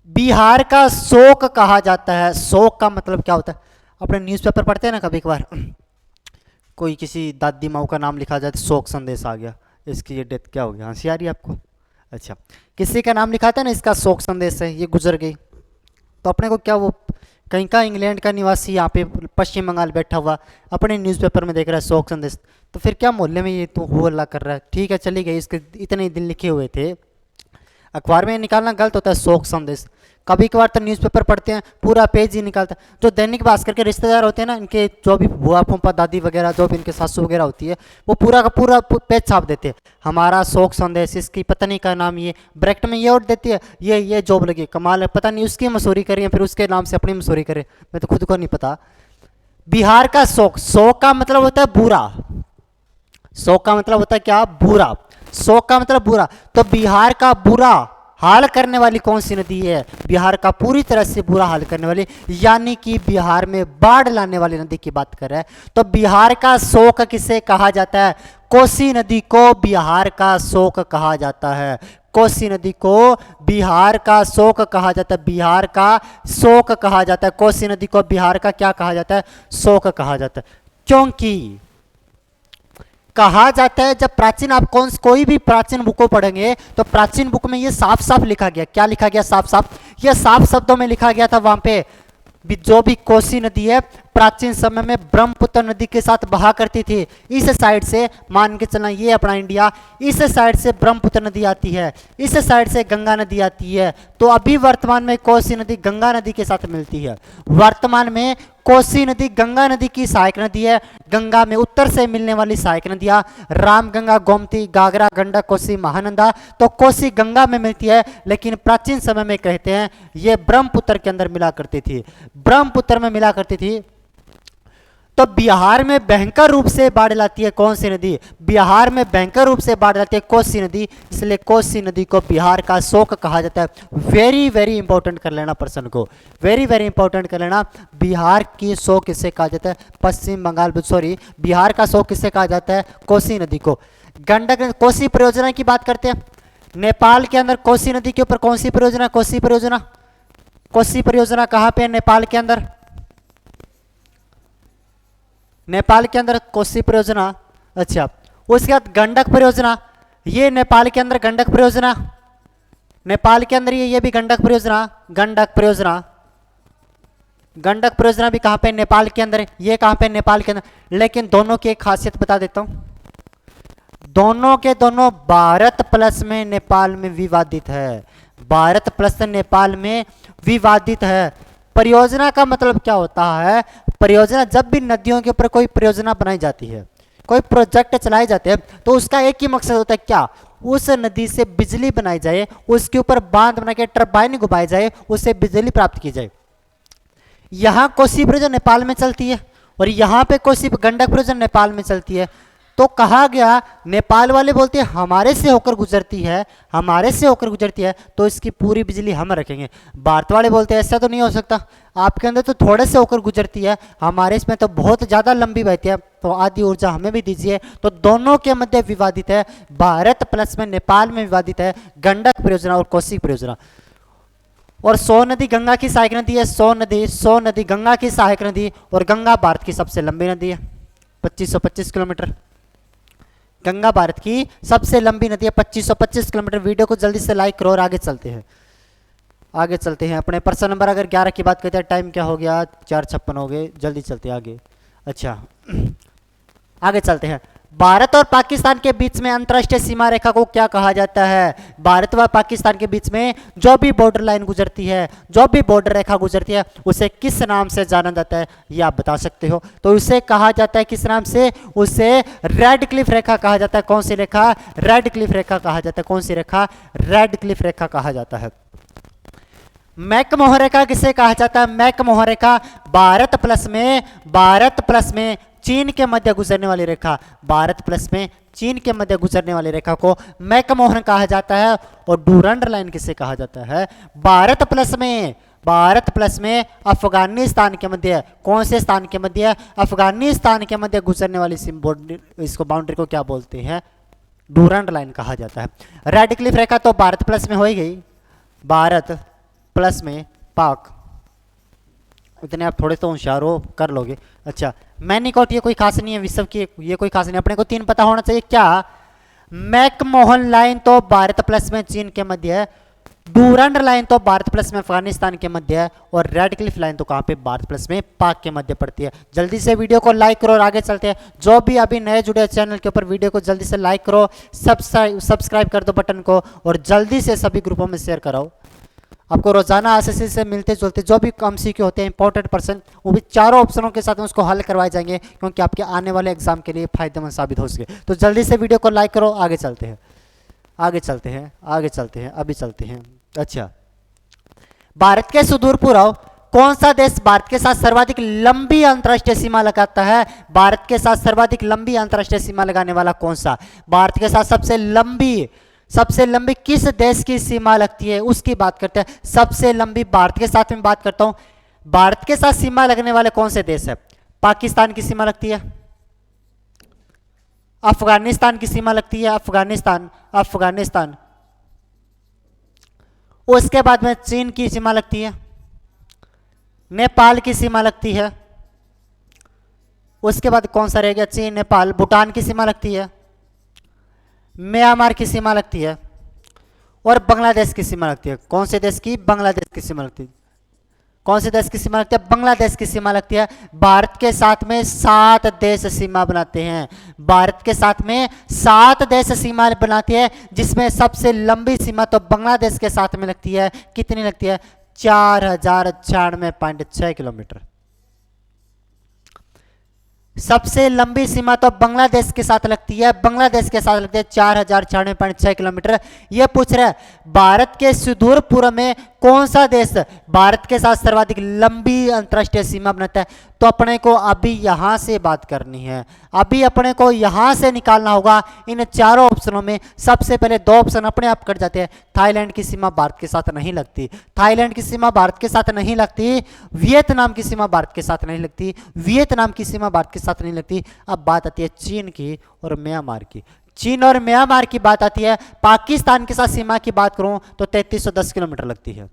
बिहार का शोक कहा जाता है। शोक का मतलब क्या होता है? अपने न्यूज़पेपर पढ़ते हैं ना कभी कभार, कोई किसी दादी माँ का नाम लिखा जाए तो शोक संदेश आ गया, इसकी ये डेथ क्या हो गया, हंसी आ रही है आपको? अच्छा, किसी का नाम लिखा था ना, इसका शोक संदेश है, ये गुजर गई, तो अपने को क्या, वो कहीं का इंग्लैंड का निवासी यहाँ पे पश्चिम बंगाल बैठा हुआ अपने न्यूज़पेपर में देख रहा है शोक संदेश, तो फिर क्या मोहल्ले में ये तो हो हल्ला कर रहा है, ठीक है चली गई, इसके इतने दिन लिखे हुए थे, अखबार में निकालना गलत होता है शोक संदेश। कभी कभार तो न्यूज़पेपर पढ़ते हैं पूरा पेज ही निकालता है। जो दैनिक भास्कर के रिश्तेदार होते हैं ना, इनके जो भी बुआ फूफा दादी वगैरह, जो भी इनके सासू वगैरह होती है, वो पूरा का पूरा पेज छाप देते हैं, हमारा शोक संदेश, इसकी पत्नी का नाम ये, ब्रैकेट में ये और देती है, ये जॉब लगी, कमाल है, पता नहीं उसकी मसूरी करें फिर उसके नाम से अपनी मसूरी करें, मैं तो खुद को नहीं पता। बिहार का शोक, शोक का मतलब होता है बुरा, शोक का मतलब होता है क्या? बुरा, शोक का मतलब बुरा। तो बिहार का बुरा हाल करने वाली कौन सी नदी है? बिहार का पूरी तरह से बुरा हाल करने वाली, यानी कि बिहार में बाढ़ लाने वाली नदी की बात कर रहा है। तो बिहार का शोक किसे कहा जाता है? कोसी नदी को बिहार का शोक कहा जाता है। कोसी नदी को बिहार का शोक कहा जाता है, बिहार का शोक कहा जाता है। कोसी नदी को बिहार का क्या कहा जाता है? शोक कहा जाता है। क्योंकि कहा जाता है, जब प्राचीन, आप कोई भी प्राचीन बुक को पढ़ेंगे तो प्राचीन बुक में ये साफ साफ लिखा गया, क्या लिखा गया? साफ साफ, ये साफ शब्दों में लिखा गया था वहां पे, जो भी कोसी नदी है प्राचीन समय में ब्रह्मपुत्र नदी के साथ बहा करती थी। इस साइड से मान के चलना, ये अपना इंडिया, इस साइड से ब्रह्मपुत्र नदी आती है, इस साइड से गंगा नदी आती है। तो अभी वर्तमान में कोसी नदी गंगा नदी के साथ मिलती है। वर्तमान में कोसी नदी गंगा नदी की सहायक नदी है। गंगा में उत्तर से मिलने वाली सहायक नदियां रामगंगा, गोमती, गागरा, गंडक, कोसी, महानंदा। तो कोसी गंगा में मिलती है, लेकिन प्राचीन समय में कहते हैं ये ब्रह्मपुत्र के अंदर मिला करती थी, ब्रह्मपुत्र में मिला करती थी। तो बिहार में भयंकर रूप से बाढ़ लाती है कौन सी नदी? बिहार में भयंकर रूप से बाढ़ लाती है कोसी नदी, इसलिए कोसी नदी को बिहार का शोक कहा जाता है। वेरी वेरी इंपॉर्टेंट कर लेना प्रश्न को, वेरी वेरी इंपॉर्टेंट कर लेना। बिहार की शोक किसे कहा जाता है? पश्चिम बंगाल, सॉरी, बिहार का शोक किसे कहा जाता है? कोसी नदी को। गंडक कोसी परियोजना की बात करते हैं। नेपाल के अंदर कोसी नदी के ऊपर कौन सी परियोजना? कोसी परियोजना। कोसी परियोजना कहां पे है? नेपाल के अंदर, नेपाल के अंदर कोसी परियोजना। अच्छा, उसके बाद गंडक परियोजना, ये नेपाल के अंदर गंडक परियोजना, नेपाल के अंदर ये भी गंडक परियोजना, गंडक परियोजना। गंडक परियोजना भी कहां पे? नेपाल के अंदर। ये कहां पे? नेपाल के अंदर। लेकिन दोनों की एक खासियत बता देता हूं, दोनों के दोनों भारत प्लस में नेपाल में विवादित है, भारत प्लस नेपाल में विवादित है। परियोजना का मतलब क्या होता है? परियोजना, जब भी नदियों के ऊपर कोई परियोजना बनाई जाती है, कोई प्रोजेक्ट चलाए जाते हैं, तो उसका एक ही मकसद होता है, क्या? उस नदी से बिजली बनाई जाए, उसके ऊपर बांध बना के टरबाइन घुमाई जाए, उससे बिजली प्राप्त की जाए। यहाँ कोसी परियोजना नेपाल में चलती है और यहाँ पे कोसी गंडक परियोजना नेपाल में चलती है। तो कहा गया, नेपाल वाले बोलते हैं हमारे से होकर गुजरती है, हमारे से होकर गुजरती है, तो इसकी पूरी बिजली हम रखेंगे। भारत वाले बोलते हैं ऐसा तो नहीं हो सकता, आपके अंदर तो थोड़े से होकर गुजरती है, हमारे इसमें तो बहुत ज़्यादा लंबी बहती है, तो आधी ऊर्जा हमें भी दीजिए। तो दोनों के मध्य विवादित है, भारत प्लस में नेपाल में विवादित है गंडक परियोजना और कोसी परियोजना। और सोन नदी गंगा की सहायक नदी है, सोन नदी गंगा की सहायक नदी, और गंगा भारत की सबसे लंबी नदी है, 2525 किलोमीटर। गंगा भारत की सबसे लंबी नदी है, 2525 किलोमीटर। वीडियो को जल्दी से लाइक करो और आगे चलते हैं, आगे चलते हैं। अपने प्रश्न नंबर अगर 11 की बात करते हैं, टाइम क्या हो गया? 4:56 हो गए, जल्दी चलते हैं आगे। अच्छा, आगे चलते हैं। भारत और पाकिस्तान के बीच में अंतर्राष्ट्रीय सीमा रेखा को क्या कहा जाता है? भारत व पाकिस्तान के बीच में जो भी बॉर्डर लाइन गुजरती है, जो भी बॉर्डर रेखा गुजरती है, उसे किस नाम से जाना जाता है? ये आप बता सकते हो। तो उसे कहा जाता है किस नाम से? उसे रेड क्लिफ रेखा कहा जाता है। कौन सी रेखा? रेड क्लिफ रेखा कहा जाता है। कौन सी रेखा? रेड क्लिफ रेखा कहा जाता है। मैकमोहन रेखा किसे कहा जाता है? मैकमोहन रेखा भारत प्लस में चीन के मध्य गुजरने वाली रेखा, भारत प्लस में चीन के मध्य गुजरने वाली रेखा को मैकमोहन कहा जाता है। और डूरंड लाइन किसे कहा जाता है? भारत प्लस में अफगानिस्तान के मध्य, कौन से स्थान के मध्य? अफगानिस्तान के मध्य गुजरने वाली इसको बाउंड्री को क्या बोलते हैं? डूरंड लाइन कहा जाता है। रेड क्लिफ रेखा तो भारत प्लस में हो ही गई, भारत प्लस में पाक, इतने आप थोड़े तो होशियार हो, कर लोगे। अच्छा, मैनीकॉट ये कोई खास नहीं है, विश्व की ये कोई खास नहीं, अपने को 3 पता होना चाहिए। क्या? मैकमोहन लाइन तो भारत प्लस में चीन के मध्य है, डूरंड लाइन तो भारत प्लस में अफगानिस्तान के मध्य है, और रेड क्लिफ लाइन तो कहाँ पे? भारत प्लस में पाक के मध्य पड़ती है। जल्दी से वीडियो को लाइक करो और आगे चलते हैं। जो भी अभी नए जुड़े चैनल के ऊपर, वीडियो को जल्दी से लाइक करो, सब्सक्राइब कर दो बटन को, और जल्दी से सभी ग्रुपों में शेयर कराओ। आपको रोजाना एसएससी से मिलते जुलते जो भी एमसीक्यू होते हैं इंपॉर्टेंट पर्सन, वो भी चारों ऑप्शनों के साथ में उसको हल करवाए जाएंगे, क्योंकि आपके आने वाले एग्जाम के लिए फायदेमंद साबित हो सके। तो जल्दी से वीडियो को लाइक करो, आगे चलते हैं, आगे चलते हैं, आगे चलते हैं, अभी चलते हैं। अच्छा, भारत के सुदूर पूर्व कौन सा देश भारत के साथ सर्वाधिक लंबी अंतरराष्ट्रीय सीमा लगाता है? भारत के साथ सर्वाधिक लंबी अंतरराष्ट्रीय सीमा लगाने वाला कौन सा? भारत के साथ सबसे लंबी किस देश की सीमा लगती है, उसकी बात करते हैं। सबसे लंबी भारत के साथ में बात करता हूं। भारत के साथ सीमा लगने वाले कौन से देश है? पाकिस्तान की सीमा लगती है, अफगानिस्तान की सीमा लगती है, अफगानिस्तान। उसके बाद में चीन की सीमा लगती है, नेपाल की सीमा लगती है। उसके बाद कौन सा रह गया? चीन, नेपाल, भूटान की सीमा लगती है, म्यांमार की सीमा लगती है, और बांग्लादेश की सीमा लगती है। कौन से देश की? बांग्लादेश की सीमा लगती है। कौन से देश की सीमा लगती है? बांग्लादेश की सीमा लगती है। भारत के साथ में 7 देश सीमा बनाते हैं, भारत के साथ में 7 देश सीमा बनाते हैं, जिसमें सबसे लंबी सीमा तो बांग्लादेश के साथ में लगती है। कितनी लगती है? 4096.6 किलोमीटर। सबसे लंबी सीमा तो बांग्लादेश के साथ लगती है, 4096.6 किलोमीटर। यह पूछ रहा है भारत के सुदूर पूर्व में कौन सा देश भारत के साथ सर्वाधिक लंबी अंतरराष्ट्रीय सीमा बनाता है? तो अपने को अभी यहां से बात करनी है, अभी अपने को यहां से निकालना होगा। इन चारों ऑप्शनों में सबसे पहले 2 ऑप्शन अपने आप कट जाते हैं। थाईलैंड की सीमा भारत के साथ नहीं लगती, थाईलैंड की सीमा भारत के साथ नहीं लगती, वियतनाम की सीमा भारत के साथ नहीं लगती, वियतनाम की सीमा भारत के साथ नहीं लगती। अब बात आती है चीन की और म्यांमार की। चीन और म्यांमार की बात आती है। पाकिस्तान के साथ सीमा की बात करूं तो 3310 किलोमीटर लगती है।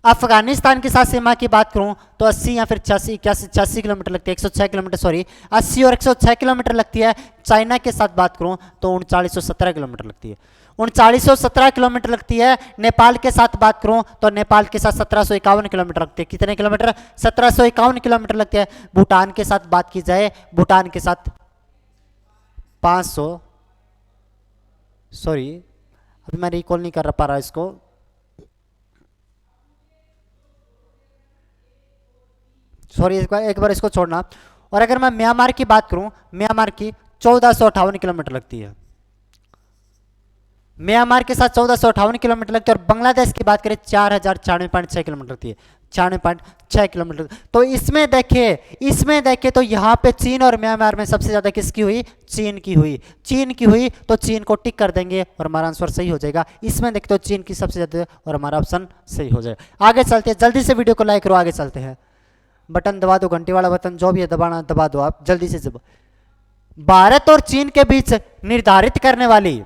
अफगानिस्तान के साथ सीमा की बात करूं तो 80 या फिर 86 किलोमीटर लगती है, 106 किलोमीटर, सॉरी 80 और 106 किलोमीटर लगती है। चाइना के साथ बात करूं तो 3917 किलोमीटर लगती है, 3917 किलोमीटर लगती है। नेपाल के साथ बात करूं तो नेपाल के साथ 1751 किलोमीटर लगती है। कितने किलोमीटर? 1751 किलोमीटर लगती है। भूटान के साथ बात की जाए, भूटान के साथ 500, सॉरी अभी मैं रिकॉल नहीं कर पा रहा इसको, सॉरी एक बार इसको छोड़ना। और अगर मैं म्यांमार की बात करूं, म्यांमार की 1458 किलोमीटर लगती है, म्यांमार के साथ 1458 किलोमीटर लगती है। और बांग्लादेश की बात करें 4096.6 किलोमीटर लगती है, 96.6 किलोमीटर। तो इसमें देखे तो यहाँ पे चीन और म्यांमार में सबसे ज्यादा किसकी हुई? चीन की हुई। चीन की हुई तो चीन को टिक कर देंगे और हमारा आंसर सही हो जाएगा। इसमें देखे तो चीन की सबसे ज्यादा और हमारा ऑप्शन सही हो जाएगा। आगे चलते हैं, जल्दी से वीडियो को लाइक करो, आगे चलते हैं। बटन दबा दो, घंटी वाला बटन जो भी है दबाना दबा दो आप, जल्दी से भारत और चीन के बीच निर्धारित करने वाली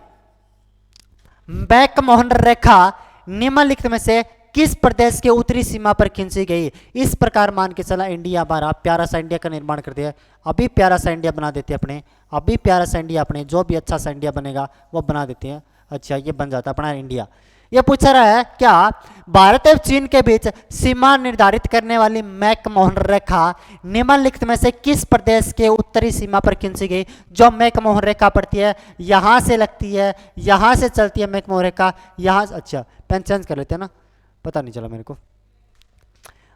मैकमोहन रेखा निम्नलिखित में से किस प्रदेश के उत्तरी सीमा पर खींची गई? इस प्रकार मान के चला इंडिया हमारा प्यारा सा इंडिया का निर्माण कर दिया। अभी प्यारा सा इंडिया बना देते हैं अपने, अभी प्यारा सा इंडिया अपने, जो भी अच्छा सा इंडिया बनेगा वो बना देते हैं। अच्छा, ये बन जाता है अपना इंडिया। ये पूछा रहा है क्या भारत और चीन के बीच सीमा निर्धारित करने वाली मैकमोहन रेखा निम्नलिखित में से किस प्रदेश के उत्तरी सीमा पर खींची गई? जो मैकमोहन रेखा पड़ती है यहां से लगती है, यहां से चलती है मैकमोहन रेखा, यहां। अच्छा, पेन चेंज कर लेते हैं ना, पता नहीं चला मेरे को।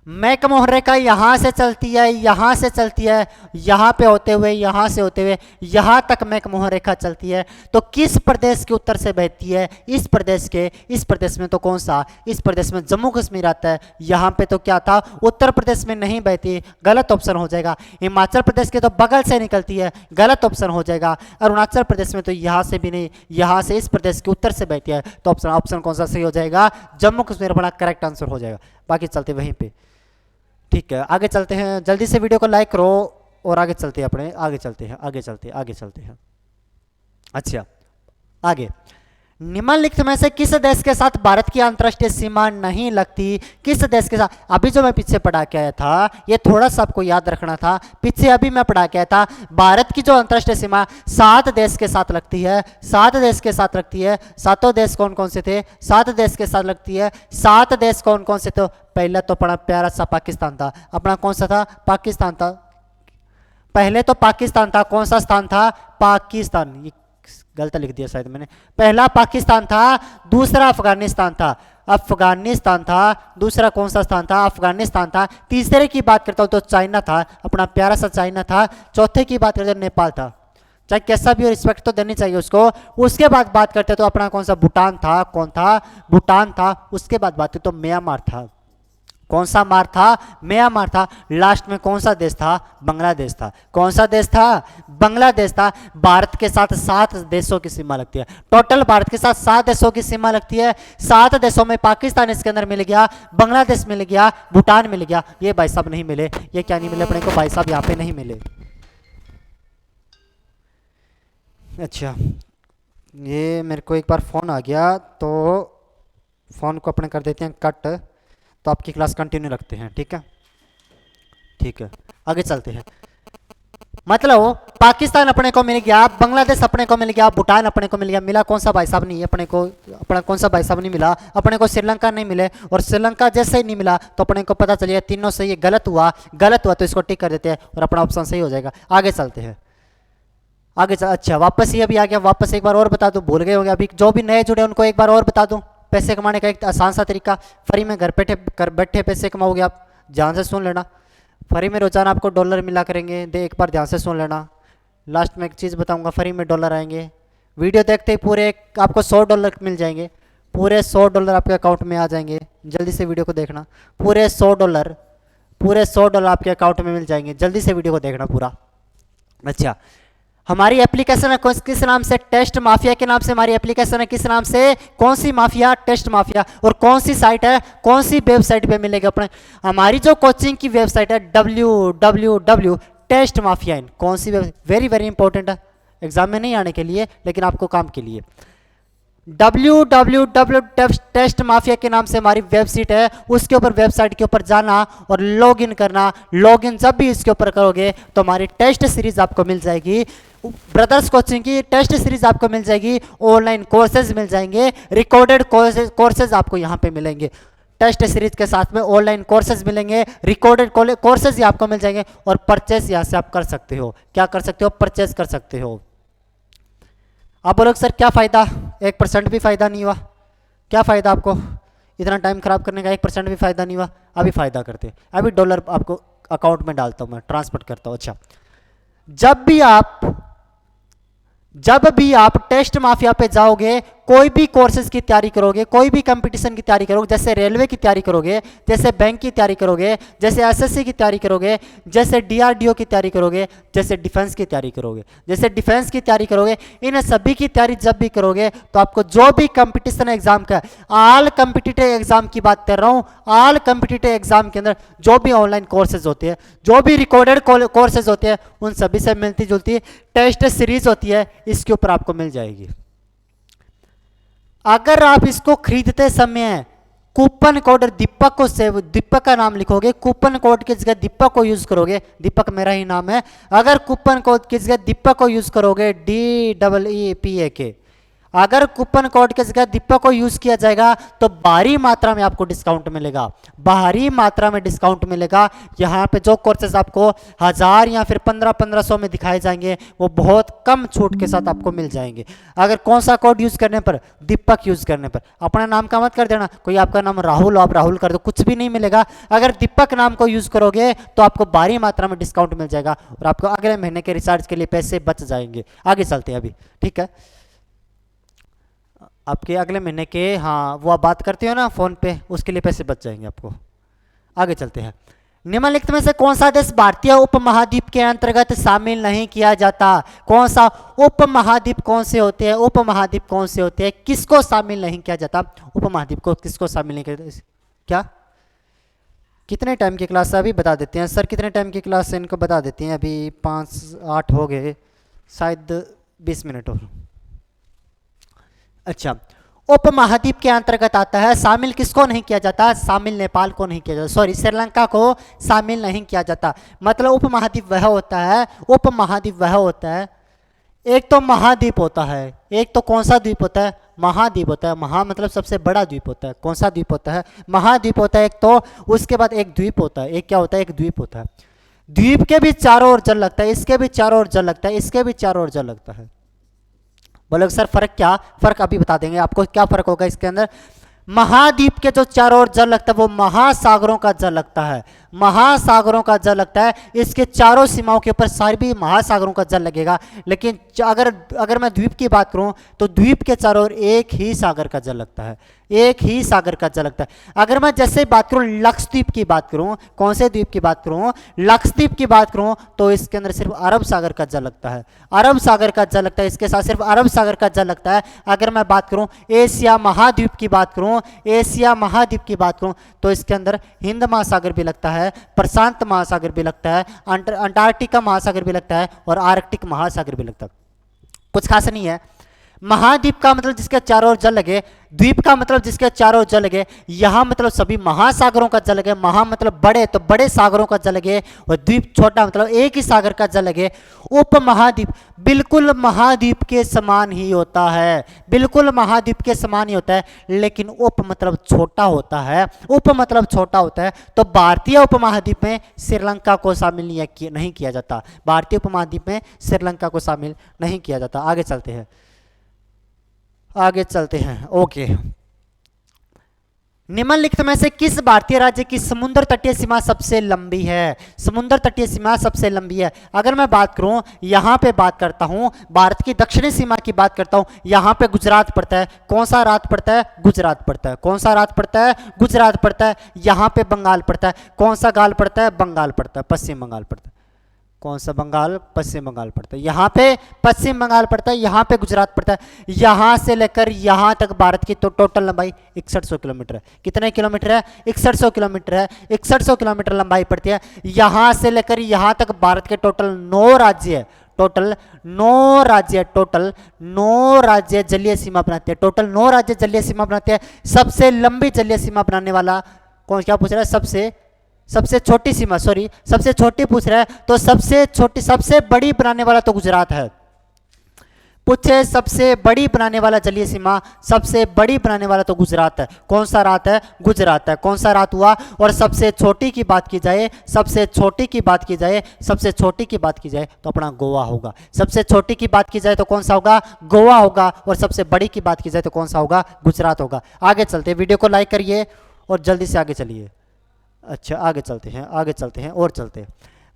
मैकमोहन रेखा यहां से चलती है, यहां से चलती है, यहां पे होते हुए, यहां से होते हुए यहां तक मैकमोहन रेखा चलती है। तो किस प्रदेश के उत्तर से बहती है? इस प्रदेश में तो कौन सा? इस प्रदेश में जम्मू कश्मीर आता है। यहां पे तो क्या था? उत्तर प्रदेश में नहीं बहती, गलत ऑप्शन हो जाएगा। हिमाचल प्रदेश के तो बगल से निकलती है, गलत ऑप्शन हो जाएगा। अरुणाचल प्रदेश में तो यहां से भी नहीं, यहां से इस प्रदेश के उत्तर से बहती है। तो ऑप्शन कौन सा सही हो जाएगा? जम्मू कश्मीर बड़ा करेक्ट आंसर हो जाएगा। बाकी चलते वहीं पे, ठीक है। आगे चलते हैं, जल्दी से वीडियो को लाइक करो और आगे चलते हैं अपने, आगे चलते हैं। अच्छा, आगे, निम्नलिखित में से किस देश के साथ भारत की अंतर्राष्ट्रीय सीमा नहीं लगती? किस देश के साथ? अभी जो मैं पीछे पढ़ा के आया था, ये थोड़ा सा आपको याद रखना था। पीछे अभी मैं पढ़ा के आया था, भारत की जो अंतर्राष्ट्रीय सीमा 7 देश के साथ लगती है। 7 देश के साथ लगती है। सातों देश कौन कौन से थे? 7 देश के साथ लगती है। 7 देश कौन कौन से थे? पहला तो अपना प्यारा सा पाकिस्तान था। अपना कौन सा था? पाकिस्तान था। पहले तो पाकिस्तान था। कौन सा स्थान था? पाकिस्तान। ये गलत लिख दिया शायद मैंने। पहला पाकिस्तान था, दूसरा अफगानिस्तान था। अफगानिस्तान था। दूसरा कौन सा स्थान था? अफगानिस्तान था। तीसरे की बात करता हूं तो चाइना था, अपना प्यारा सा चाइना था। चौथे की बात करते तो नेपाल था। चाहे कैसा भी हो, रिस्पेक्ट तो देनी चाहिए उसको। उसके बाद बात करते तो अपना कौन सा? भूटान था। कौन था? भूटान था। उसके बाद बात करते तो म्यांमार था। कौन सा मार था? म्यांमार था। लास्ट में कौन सा देश था? बांग्लादेश था। कौन सा देश था? बांग्लादेश था। भारत के साथ 7 देशों की सीमा लगती है। टोटल भारत के साथ 7 देशों की सीमा लगती है। 7 देशों में पाकिस्तान इसके अंदर मिल गया, बांग्लादेश मिल गया, भूटान मिल गया। ये भाई साहब नहीं मिले। ये क्या नहीं मिले अपने को? भाई साहब यहाँ पे नहीं मिले। अच्छा, ये मेरे को एक बार फोन आ गया तो फोन को अपने कर देते हैं कट। तो आपकी क्लास कंटिन्यू रखते हैं, ठीक है? ठीक है, आगे चलते हैं। मतलब पाकिस्तान अपने को मिल गया, बांग्लादेश अपने को मिल गया, भूटान अपने को मिल गया। मिला कौन सा भाई साहब? नहीं अपने को। अपना कौन सा भाई साहब नहीं मिला? अपने को श्रीलंका नहीं मिले। और श्रीलंका जैसे ही नहीं मिला तो अपने को पता चलिए तीनों से ये गलत हुआ। गलत हुआ तो इसको टिक कर देते हैं और अपना ऑप्शन सही हो जाएगा। आगे चलते हैं। आगे चल, अच्छा वापस ये भी आ गया। वापस एक बार और बता दूं, भूल गए होंगे अभी जो भी नए जुड़े उनको एक बार और बता दूं। पैसे कमाने का एक आसान सा तरीका, फ्री में घर बैठे पैसे कमाओगे आप। ध्यान से सुन लेना। फ्री में रोजाना आपको डॉलर मिला करेंगे। दे एक बार ध्यान से सुन लेना। लास्ट में एक चीज़ बताऊंगा, फ्री में डॉलर आएंगे। वीडियो देखते ही पूरे आपको $100 मिल जाएंगे। पूरे $100 आपके अकाउंट में आ जाएंगे। जल्दी से वीडियो को देखना। पूरे $100, पूरे $100 आपके अकाउंट में मिल जाएंगे। जल्दी से वीडियो को देखना पूरा। अच्छा, हमारी एप्लीकेशन है किस नाम से? टेस्ट माफिया के नाम से हमारी एप्लीकेशन है। किस नाम से? कौन सी माफिया? Test mafia. और कौन सी साइट है? कौन सी वेबसाइट पे मिलेगा अपने? हमारी जो कोचिंग की वेबसाइट है www टेस्ट माफिया। कौन सी वेबसाइट? वेरी वेरी इंपॉर्टेंट है एग्जाम में नहीं आने के लिए, लेकिन आपको काम के लिए। www टेस्ट माफिया के नाम से हमारी वेबसाइट है। उसके ऊपर वेबसाइट के ऊपर जाना और लॉगिन करना। लॉगिन जब भी इसके ऊपर करोगे तो हमारी टेस्ट सीरीज आपको मिल जाएगी। ब्रदर्स कोचिंग की टेस्ट सीरीज आपको मिल जाएगी। ऑनलाइन कोर्सेज मिल जाएंगे। रिकॉर्डेड कोर्सेज आपको यहाँ पे मिलेंगे। टेस्ट सीरीज के साथ में ऑनलाइन कोर्सेज मिलेंगे, रिकॉर्डेड कोर्सेज ही आपको मिल जाएंगे। और परचेज यहाँ से आप कर सकते हो। क्या कर सकते हो? परचेज कर सकते हो। आप बोलोगे सर क्या फ़ायदा? 1% भी फ़ायदा नहीं हुआ। क्या फ़ायदा आपको इतना टाइम खराब करने का? 1% भी फ़ायदा नहीं हुआ। अभी फ़ायदा करते, अभी डॉलर आपको अकाउंट में डालता हूँ मैं, ट्रांसफर करता हूँ। अच्छा, जब भी आप टेस्ट माफिया पे जाओगे, कोई भी कोर्सेज की तैयारी करोगे, कोई भी कंपटीशन की तैयारी करोगे, जैसे रेलवे की तैयारी करोगे, जैसे बैंक की तैयारी करोगे, जैसे एसएससी की तैयारी करोगे, जैसे डीआरडीओ की तैयारी करोगे, जैसे डिफेंस की तैयारी करोगे, जैसे डिफेंस की तैयारी करोगे, इन सभी की तैयारी जब भी करोगे तो आपको जो भी कंपटीशन एग्जाम का, ऑल कम्पिटिटिव एग्जाम की बात कर रहा हूँ, ऑल कम्पिटिटिव एग्जाम के अंदर जो भी ऑनलाइन कोर्सेज होते हैं, जो भी रिकॉर्डेड कोर्सेज होते हैं, उन सभी से मिलती जुलती टेस्ट सीरीज होती है, इसके ऊपर आपको मिल जाएगी। अगर आप इसको खरीदते समय कूपन कोड दीपक को सेव, दीपक का नाम लिखोगे, कूपन कोड की जगह दीपक को यूज करोगे, दीपक मेरा ही नाम है, अगर कूपन कोड की जगह दीपक को यूज करोगे, DEEPAK, अगर कूपन कोड की जगह दीपक को यूज किया जाएगा तो भारी मात्रा में आपको डिस्काउंट मिलेगा। भारी मात्रा में डिस्काउंट मिलेगा। यहाँ पे जो कोर्सेज आपको 1000 या फिर 1500 में दिखाए जाएंगे, वो बहुत कम छूट के साथ आपको मिल जाएंगे। अगर कौन सा कोड यूज करने पर? दीपक यूज करने पर। अपना नाम का मत कर देना, कोई आपका नाम राहुल, आप राहुल कर दो, कुछ भी नहीं मिलेगा। अगर दीपक नाम को यूज करोगे तो आपको भारी मात्रा में डिस्काउंट मिल जाएगा और आपको अगले महीने के रिचार्ज के लिए पैसे बच जाएंगे। आगे चलते हैं अभी, ठीक है? आपके अगले महीने के, हाँ वो आप बात करते हो ना फोन पे, उसके लिए पैसे बच जाएंगे आपको। आगे चलते हैं। निम्नलिखित में से कौन सा देश भारतीय उपमहाद्वीप के अंतर्गत शामिल नहीं किया जाता? कौन सा उपमहाद्वीप? कौन से होते हैं उपमहाद्वीप? कौन से होते हैं? किसको शामिल नहीं किया जाता? उपमहाद्वीप को किसको शामिल नहीं किया जाता? क्या कितने टाइम की क्लास है अभी बता देते हैं सर? कितने टाइम की क्लास है इनको बता देते हैं। अभी 5-8 हो गए, शायद 20 मिनट और। अच्छा, उपमहाद्वीप के अंतर्गत आता है। शामिल किसको नहीं किया जाता? शामिल नेपाल को नहीं किया जाता, सॉरी श्रीलंका को शामिल नहीं किया जाता। मतलब उपमहाद्वीप वह होता है, उपमहाद्वीप वह होता है, एक तो महाद्वीप होता है, एक तो कौन सा द्वीप होता है? महाद्वीप होता है। महा मतलब सबसे बड़ा द्वीप होता है। कौन सा द्वीप होता है? महाद्वीप होता है एक तो, उसके बाद एक द्वीप होता है। एक क्या होता है? एक द्वीप होता है। द्वीप के भी चारों ओर जल लगता है, इसके भी चारों ओर जल लगता है, इसके भी चारों ओर जल लगता है। बोलोगे सर फर्क क्या? फर्क अभी बता देंगे आपको क्या फर्क होगा इसके अंदर। महाद्वीप के जो चारों ओर जल लगता है वो महासागरों का जल लगता है, महासागरों का जल लगता है। इसके चारों सीमाओं के ऊपर सारी भी महासागरों का जल लगेगा। लेकिन अगर अगर मैं द्वीप की बात करूं तो द्वीप के चारों ओर एक ही सागर का जल लगता है, एक ही सागर का जल लगता है। अगर मैं जैसे बात करूं लक्षद्वीप की बात करूं, कौन से द्वीप की बात करूं? लक्षद्वीप की बात करूं तो इसके अंदर सिर्फ अरब सागर का जल लगता है, अरब सागर का जल लगता है, इसके साथ सिर्फ अरब सागर का जल लगता है। अगर मैं बात करूं एशिया महाद्वीप की बात करूं, एशिया महाद्वीप की बात करूं तो इसके अंदर हिंद महासागर भी लगता है, प्रशांत महासागर भी लगता है, अंटार्कटिका महासागर भी लगता है और आर्कटिक महासागर भी लगता है। कुछ खास नहीं है। महाद्वीप का मतलब जिसके चारों ओर जल लगे, द्वीप का मतलब जिसके चारों ओर जल लगे, यहां मतलब सभी महासागरों का जल लगे। महा मतलब बड़े, तो बड़े सागरों का जल लगे, और द्वीप छोटा मतलब एक ही सागर का जल लगे। उपमहाद्वीप बिल्कुल महाद्वीप के समान ही होता है, बिल्कुल महाद्वीप के समान ही होता है, लेकिन उप मतलब छोटा होता है, उप मतलब छोटा होता है। तो भारतीय उपमहाद्वीप में श्रीलंका को शामिल नहीं किया जाता, भारतीय उपमहाद्वीप में श्रीलंका को शामिल नहीं किया जाता। आगे चलते हैं, आगे चलते हैं। ओके, निम्नलिखित में से किस भारतीय राज्य की समुद्र तटीय सीमा सबसे लंबी है? समुद्र तटीय सीमा सबसे लंबी है। अगर मैं बात करूं, यहां पे बात करता हूं भारत की दक्षिणी सीमा की बात करता हूं, यहां पे गुजरात पड़ता है। कौन सा राज्य पड़ता है? गुजरात पड़ता है। कौन सा राज्य पड़ता है? गुजरात पड़ता है। यहां पे बंगाल पड़ता है। कौन सा गाल पड़ता है? बंगाल पड़ता है, पश्चिम बंगाल पड़ता है। कौन सा बंगाल? पश्चिम बंगाल पड़ता है। यहाँ पे पश्चिम बंगाल पड़ता है, यहाँ पे गुजरात पड़ता है। यहाँ से लेकर यहाँ तक भारत की तो टोटल लंबाई 6100 किलोमीटर है। कितने किलोमीटर है? 6100 किलोमीटर है। 6100 किलोमीटर लंबाई पड़ती है। यहाँ से लेकर यहाँ तक भारत के टोटल 9 राज्य है, टोटल 9 राज्य, टोटल 9 राज्य जलीय सीमा बनाते हैं, टोटल 9 राज्य जलीय सीमा बनाते हैं। सबसे लंबी जलीय सीमा बनाने वाला कौन? क्या पूछ रहा है? सबसे छोटी सीमा, सॉरी सबसे छोटी पूछ रहा है, तो सबसे छोटी, सबसे बड़ी बनाने वाला तो गुजरात है। पूछे सबसे बड़ी बनाने वाला जलीय सीमा, सबसे बड़ी बनाने वाला तो गुजरात है। कौन सा रात है? गुजरात है। कौन सा रात हुआ? और सबसे छोटी की बात की जाए, सबसे छोटी की बात की जाए, सबसे छोटी की बात की जाए तो अपना गोवा होगा। सबसे छोटी की बात की जाए तो कौन सा होगा? गोवा होगा। और सबसे बड़ी की बात की जाए तो कौन सा होगा? गुजरात होगा। आगे चलते, वीडियो को लाइक करिए और जल्दी से आगे चलिए। अच्छा, आगे चलते हैं, आगे चलते हैं और चलते हैं।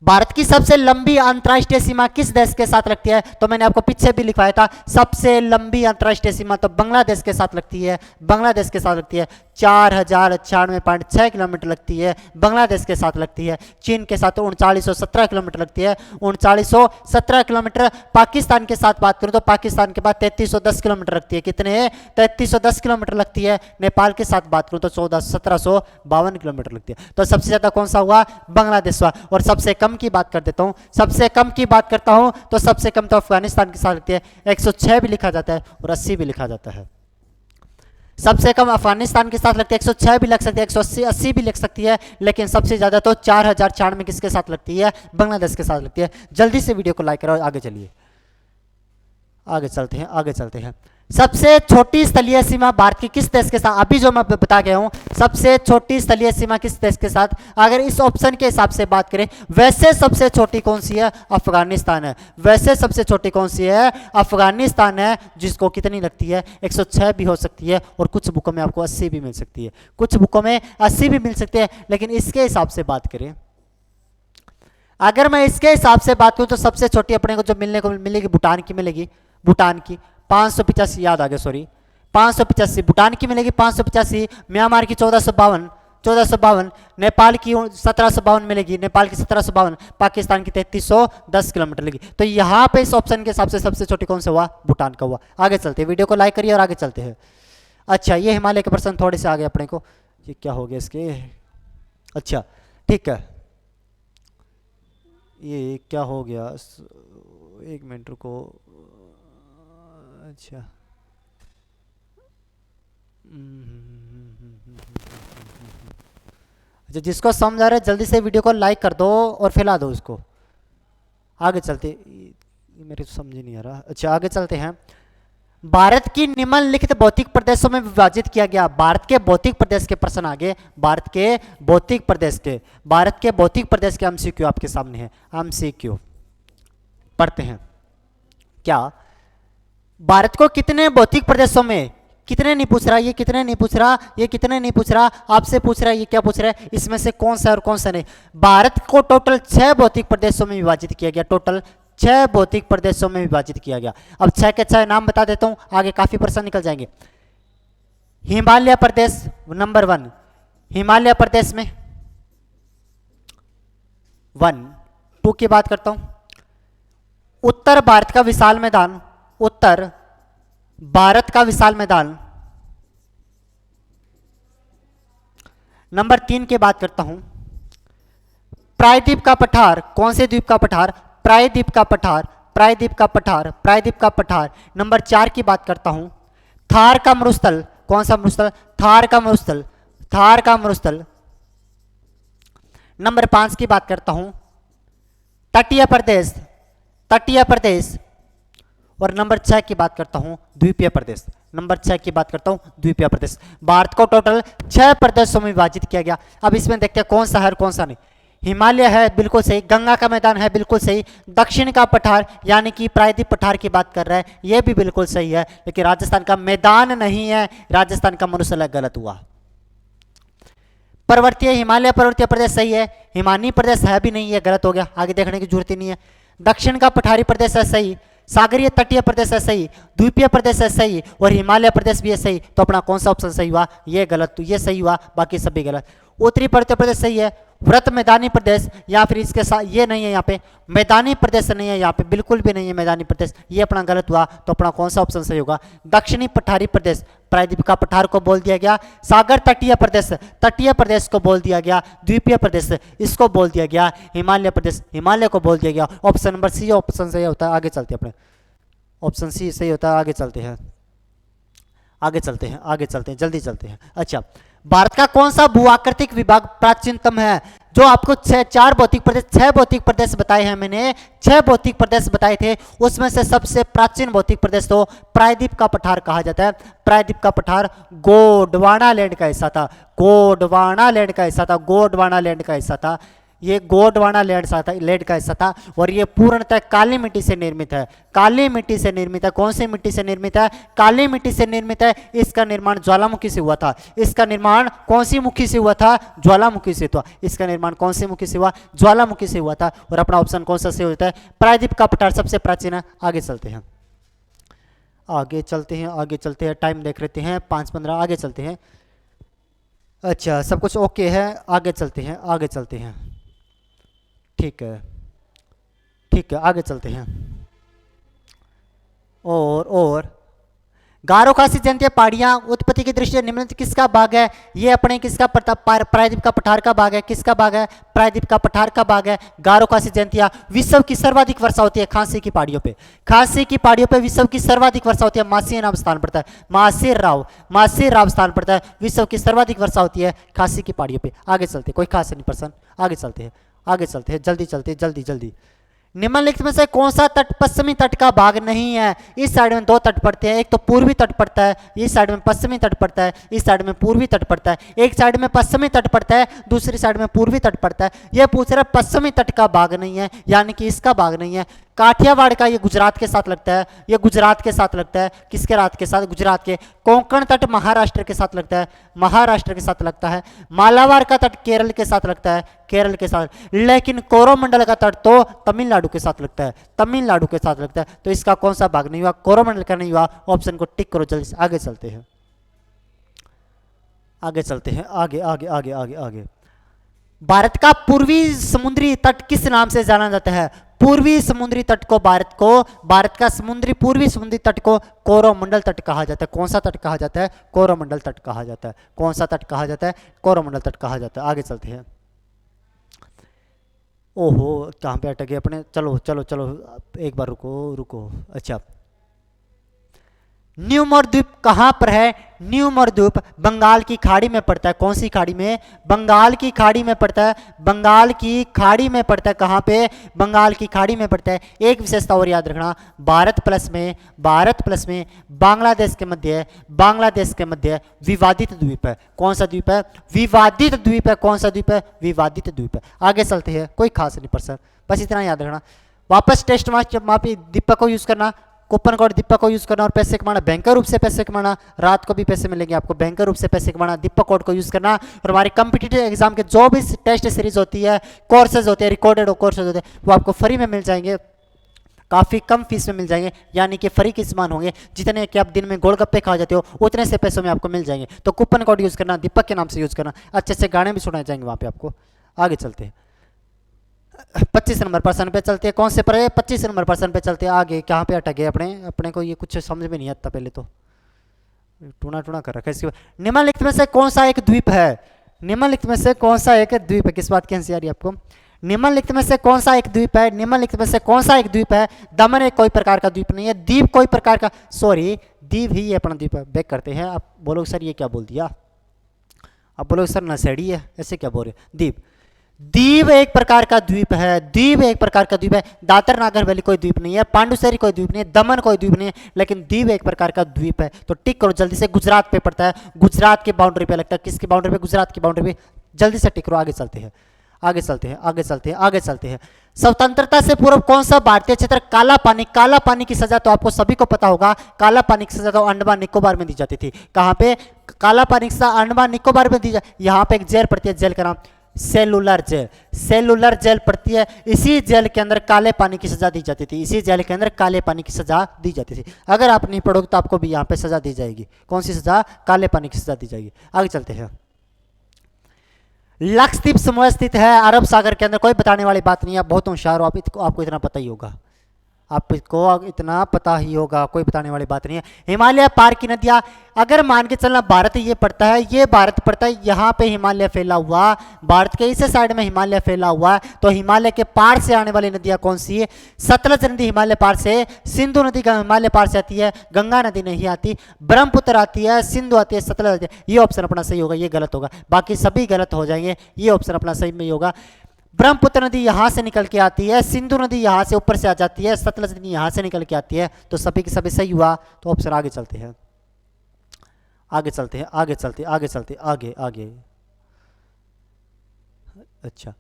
भारत की सबसे लंबी अंतर्राष्ट्रीय सीमा किस देश के साथ लगती है? तो मैंने आपको पीछे भी लिखवाया था, सबसे लंबी अंतर्राष्ट्रीय सीमा तो बांग्लादेश के साथ लगती है, बांग्लादेश के साथ लगती है। 4096.6 किलोमीटर लगती है, बांग्लादेश के साथ लगती है। चीन के साथ 3917 किलोमीटर लगती है, 3917 किलोमीटर। पाकिस्तान के साथ बात करूं तो पाकिस्तान के बाद 3310 किलोमीटर लगती है। कितने? 3310 किलोमीटर लगती है। नेपाल के साथ बात करूं तो 1752 किलोमीटर लगती है। तो सबसे ज्यादा कौन सा हुआ? बांग्लादेश हुआ। और सबसे कम की बात कर देता हूं, सबसे कम की बात करता हूं तो सबसे कम तो अफगानिस्तान के साथ लगती है, 106 भी लिखा जाता है और 80 भी लिखा जाता है। सबसे कम अफगानिस्तान के साथ लगती है, 106 भी लग सकती है, 180 80 भी लग सकती है, लेकिन सबसे ज्यादा तो 4096 किसके साथ लगती है? बांग्लादेश के साथ लगती है। जल्दी से वीडियो को लाइक करो, आगे चलिए, आगे चलते हैं, आगे चलते हैं। सबसे छोटी स्थलीय सीमा भारत की किस देश के साथ? अभी जो मैं बता गया हूं, सबसे छोटी स्थलीय सीमा किस देश के साथ? अगर इस ऑप्शन के हिसाब से बात करें, वैसे सबसे छोटी कौन सी है? अफगानिस्तान है। वैसे सबसे छोटी कौन सी है? अफगानिस्तान है, जिसको कितनी लगती है? 106 भी हो सकती है और कुछ बुकों में आपको 80 भी मिल सकती है, कुछ बुकों में 80 भी मिल सकती है। लेकिन इसके हिसाब से बात करें, अगर मैं इसके हिसाब से बात करूं तो सबसे छोटी अपने को जो मिलने को मिलेगी भूटान की मिलेगी, भूटान की 585, याद आ गया सॉरी, 585 भूटान की मिलेगी, 585। म्यांमार की 1452, 1452। नेपाल की 1752 मिलेगी, नेपाल की 1752। पाकिस्तान की 3310 किलोमीटर लगी। तो यहाँ पे इस ऑप्शन के हिसाब से सबसे छोटी कौन सा हुआ? भूटान का हुआ। आगे चलते हैं, वीडियो को लाइक करिए और आगे चलते हैं। अच्छा, ये हिमालय के प्रश्न थोड़े से आगे अपने को, ये क्या हो गया इसके? अच्छा ठीक है, ये क्या हो गया? एक मिनट रुको। अच्छा, अच्छा, जिसको समझ आ रहा है जल्दी से वीडियो को लाइक कर दो और फैला दो उसको। आगे चलते, मेरे तो समझ ही नहीं आ रहा। अच्छा आगे चलते हैं। भारत की निम्नलिखित भौतिक प्रदेशों में विभाजित किया गया। भारत के भौतिक प्रदेश के प्रश्न आगे, भारत के भौतिक प्रदेश के, भारत के भौतिक प्रदेश के एमसीक्यू आपके सामने है। एमसीक्यू पढ़ते हैं। क्या भारत को कितने भौतिक प्रदेशों में, कितने नहीं पूछ रहा, ये कितने नहीं पूछ रहा, ये कितने नहीं पूछ रहा, आपसे पूछ रहा है ये क्या पूछ रहा है, इसमें से कौन सा और कौन सा नहीं। भारत को टोटल 6 भौतिक प्रदेशों में विभाजित किया गया। टोटल 6 भौतिक प्रदेशों में विभाजित किया गया। अब 6 के 6 नाम बता देता हूं, आगे काफी प्रश्न निकल जाएंगे। हिमालय प्रदेश नंबर 1, हिमालय प्रदेश में 1। 2 की बात करता हूं, उत्तर भारत का विशाल मैदान, उत्तर भारत का विशाल मैदान। नंबर 3 की बात करता हूं, प्रायद्वीप का पठार, कौन से द्वीप का पठार, प्रायद्वीप का पठार, प्रायद्वीप का पठार, प्रायद्वीप का पठार। नंबर 4 की बात करता हूं, थार का मरुस्थल, कौन सा मरुस्थल, थार का मरुस्थल, थार का मरुस्थल। नंबर 5 की बात करता हूं, तटीय प्रदेश, तटीय प्रदेश। और नंबर 6 की बात करता हूं, द्वीपीय प्रदेश। नंबर 6 की बात करता हूं, द्वीपीय प्रदेश। भारत को टोटल 6 प्रदेशों में विभाजित किया गया। अब इसमें देखते हैं कौन सा है और कौन सा नहीं। हिमालय है, बिल्कुल सही। गंगा का मैदान है, बिल्कुल सही। दक्षिण का पठार यानी कि प्रायद्वीप पठार की बात कर रहा है, यह भी बिल्कुल सही है। लेकिन राजस्थान का मैदान नहीं है, राजस्थान का मरुस्थल गलत हुआ। पर्वतीय, हिमालय पर्वतीय प्रदेश सही है, हिमानी प्रदेश है भी नहीं है, गलत हो गया, आगे देखने की जरूरत ही नहीं है। दक्षिण का पठारी प्रदेश है सही, सागरीय तटीय प्रदेश है सही, द्वीपीय प्रदेश है सही, और हिमालय प्रदेश भी है सही। तो अपना कौन सा ऑप्शन सही हुआ, ये गलत, तो ये सही हुआ, बाकी सभी गलत। उत्तरी पर्वतीय प्रदेश सही है, व्रत मैदानी प्रदेश या फिर इसके साथ ये नहीं है, यहाँ पे मैदानी प्रदेश नहीं है, यहाँ पे बिल्कुल भी नहीं है मैदानी प्रदेश, ये अपना गलत हुआ। तो अपना कौन सा ऑप्शन सही होगा, दक्षिणी पठारी प्रदेश, प्रायद्वीप का पठार को बोल दिया गया, सागर तटीय प्रदेश, तटीय प्रदेश को बोल दिया गया, द्वीपीय प्रदेश इसको बोल दिया गया, हिमालय प्रदेश, हिमालय को बोल दिया गया। ऑप्शन नंबर सी ऑप्शन सही होता है। आगे चलते हैं, अपने ऑप्शन सी सही होता है। आगे चलते हैं, आगे चलते हैं, आगे चलते हैं, जल्दी चलते हैं। अच्छा, भारत का कौन सा भूआकृतिक विभाग प्राचीनतम है। जो आपको 4 भौतिक प्रदेश, 6 भौतिक प्रदेश बताए हैं मैंने, 6 भौतिक प्रदेश बताए थे, उसमें से सबसे प्राचीन भौतिक प्रदेश तो प्रायद्वीप का पठार कहा जाता है। प्रायद्वीप का पठार गोंडवाना लैंड का हिस्सा था, गोंडवाना लैंड का हिस्सा था, गोंडवाना लैंड का हिस्सा था, ये गोंडवाना लैंड का हिस्सा था। और ये पूर्णतः काली मिट्टी से निर्मित है, काली मिट्टी से निर्मित है। कौन सी मिट्टी से निर्मित है, काली मिट्टी से निर्मित है। इसका निर्माण ज्वालामुखी से हुआ था। इसका निर्माण कौन सी मुखी से हुआ था, ज्वालामुखी से हुआ। इसका निर्माण कौन सी मुखी से हुआ, ज्वालामुखी से हुआ था। और अपना ऑप्शन कौन सा सही होता है, प्रायद्वीप का पठार सबसे प्राचीन है। आगे चलते हैं, आगे चलते हैं, आगे चलते हैं, टाइम देख लेते हैं 5:15, आगे चलते हैं। अच्छा, सब कुछ ओके है, आगे चलते हैं, आगे चलते हैं, ठीक है, ठीक है, आगे चलते हैं। और गारो खासी जयंती पहाड़ियां उत्पत्ति की दृष्टि से निम्नलिखित किसका भाग है। ये अपने किसका प्रायद्वीप का पठार का भाग है। किसका भाग है, प्रायद्वीप का पठार का भाग है। गारो खासी जयंतिया विश्व की सर्वाधिक वर्षा होती है खांसी की पहाड़ियों पे, खांसी की पहाड़ियों पे विश्व की सर्वाधिक वर्षा होती है। मासी नाम स्थान पड़ता है, मासिर राव स्थान पड़ता है। विश्व की सर्वाधिक वर्षा होती है खांसी की पहाड़ियों पे। आगे चलते, कोई खास नहीं पर्सन, आगे चलते हैं, आगे चलते हैं, जल्दी चलते हैं, जल्दी जल्दी। निम्नलिखित में से कौन सा तट पश्चिमी तट का भाग नहीं है। इस साइड में 2 तट पड़ते हैं, एक तो पूर्वी तट पड़ता है, इस साइड में पश्चिमी तट पड़ता है, इस साइड में पूर्वी तट पड़ता है। एक साइड में पश्चिमी तट पड़ता है, दूसरी साइड में पूर्वी तट पड़ता है। यह पूछ रहा है पश्चिमी तट का भाग नहीं है, यानी कि इसका भाग नहीं है। काठियावाड़ का ये गुजरात के साथ लगता है, ये गुजरात के साथ लगता है। किसके रात के साथ, गुजरात के। कोंकण तट महाराष्ट्र के साथ लगता है, महाराष्ट्र के साथ लगता है। मालाबार का तट केरल के साथ लगता है, केरल के साथ। लेकिन कोरोमंडल का तट तो तमिलनाडु के साथ लगता है, तमिलनाडु के साथ लगता है। तो इसका कौन सा भाग नहीं हुआ, कोरोमंडल का नहीं हुआ। ऑप्शन को टिक करो जल्दी से, आगे चलते हैं, आगे चलते हैं, आगे आगे आगे आगे आगे। भारत का पूर्वी समुद्री तट किस नाम से जाना जाता है। पूर्वी समुद्री तट को भारत का पूर्वी समुद्री तट को कोरोमंडल तट कहा जाता है। कौन सा तट कहा जाता है, कोरोमंडल तट कहा जाता है। कौन सा तट कहा जाता है, कोरोमंडल तट कहा जाता है। आगे चलते हैं। ओहो, कहाँ पे अटके अपने, चलो चलो चलो, एक बार रुको रुको। अच्छा, न्यूमोर द्वीप कहाँ पर है? न्यूमोर द्वीप बंगाल की खाड़ी में पड़ता है। कौन सी खाड़ी में? बंगाल की खाड़ी में पड़ता है। बंगाल की खाड़ी में पड़ता है। कहाँ पे? बंगाल की खाड़ी में पड़ता है। एक विशेषता और याद रखना, भारत प्लस में बांग्लादेश के मध्य विवादित द्वीप है। कौन सा द्वीप है? विवादित द्वीप है। कौन सा द्वीप है? विवादित द्वीप है। आगे चलते हैं, कोई खास नहीं प्रश्न, बस इतना याद रखना। वापस टेस्ट मापी दीपक को यूज करना, कूपन कोड दीपक को यूज करना और पैसे कमाना, बैंकर रूप से पैसे कमाना। रात को भी पैसे मिलेंगे आपको, बैंकर रूप से पैसे कमाना, दीपक कोड को यूज करना। और हमारे कॉम्पिटिटिव एग्जाम के जो भी टेस्ट सीरीज होती है, कोर्सेज होते हैं, रिकॉर्डेड कोर्सेज होते हैं, वो आपको फ्री में मिल जाएंगे, काफ़ी कम फीस में मिल जाएंगे, यानी कि फ्री के समान होंगे। जितने कि आप दिन में गोलगप्पे खा जाते हो उतने से पैसों में आपको मिल जाएंगे। तो कूपन कोड यूज करना, दीपक के नाम से यूज करना, अच्छे अच्छे गाने भी सुनाए जाएंगे वहाँ पे आपको। आगे चलते हैं, 25 नंबर प्रश्न पे चलते हैं। कौन से पर? 25 नंबर प्रश्न पे चलते हैं। आगे कहाँ पे अटक गए अपने को ये कुछ समझ में नहीं आता, पहले तो टूना टूना कर रखा है। इसके बाद निम्नलिखित में से कौन सा एक द्वीप है? निम्नलिखित में से कौन सा एक द्वीप है? किस बात की हंसी आ रही है आपको? निम्नलिखित में से कौन सा एक द्वीप है? निम्नलिखित में से कौन सा एक द्वीप है? दमन एक कोई प्रकार का द्वीप नहीं है, द्वीप कोई प्रकार का, सॉरी द्वीप ही ये अपना द्वीप है। बैक करते हैं। आप बोलोगे सर ये क्या बोल दिया, आप बोलोगे सर नशेड़ी है, ऐसे क्या बोल रहे? द्वीप, द्वीप एक प्रकार का द्वीप है। द्वीप एक प्रकार का द्वीप है। दादर नागर वैली कोई द्वीप नहीं है, पांडुचेरी कोई द्वीप नहीं है, दमन कोई द्वीप नहीं है, लेकिन द्वीप एक प्रकार का द्वीप है। तो टिक करो जल्दी से, गुजरात पे पड़ता है, गुजरात की बाउंड्री पे लगता है। किसकी बाउंड्री पे? गुजरात की बाउंड्री पे। जल्दी से टिक करो, आगे चलते हैं, आगे चलते हैं, आगे चलते हैं, आगे चलते हैं। स्वतंत्रता से पूर्व कौन सा भारतीय क्षेत्र काला पानी? काला पानी की सजा तो आपको सभी को पता होगा, काला पानी की सजा तो अंडमान निकोबार में दी जाती थी। कहां पे? काला पानी की सजा अंडमान निकोबार में दी जाती। यहां पे एक जेल पड़ती है, जेल का नाम सेलुलर जेल, सेलुलर जेल पड़ती है। इसी जेल के अंदर काले पानी की सजा दी जाती थी, इसी जेल के अंदर काले पानी की सजा दी जाती थी। अगर आप नहीं पढ़ोगे तो आपको भी यहाँ पे सजा दी जाएगी। कौन सी सजा? काले पानी की सजा दी जाएगी। आगे चलते हैं। लक्षद्वीप समूह स्थित है अरब सागर के अंदर, कोई बताने वाली बात नहीं है, आप बहुत होशियार हो, आपको इतना पता ही होगा, आपको इतना पता ही होगा, कोई बताने वाली बात नहीं है। हिमालय पार की नदियां, अगर मान के चलना भारत ये पड़ता है, ये भारत पड़ता है, यहाँ पे हिमालय फैला हुआ, भारत के इस साइड में हिमालय फैला हुआ है, तो हिमालय के पार से आने वाली नदियां कौन सी है? सतलज नदी हिमालय पार से, सिंधु नदी हिमालय पार से आती है, गंगा नदी नहीं आती, ब्रह्मपुत्र आती है, सिंधु आती है, सतलज आती है। ये ऑप्शन अपना सही होगा, ये गलत होगा, बाकी सभी गलत हो जाएंगे। ये ऑप्शन अपना सही में होगा। ब्रह्मपुत्र नदी यहां से निकल के आती है, सिंधु नदी यहां से ऊपर से आ जाती है, सतलज नदी यहां से निकल के आती है, तो सभी के सभी सही हुआ। तो ऑप्शन आगे चलते हैं, आगे चलते हैं, आगे चलते, आगे चलते, आगे आगे। अच्छा,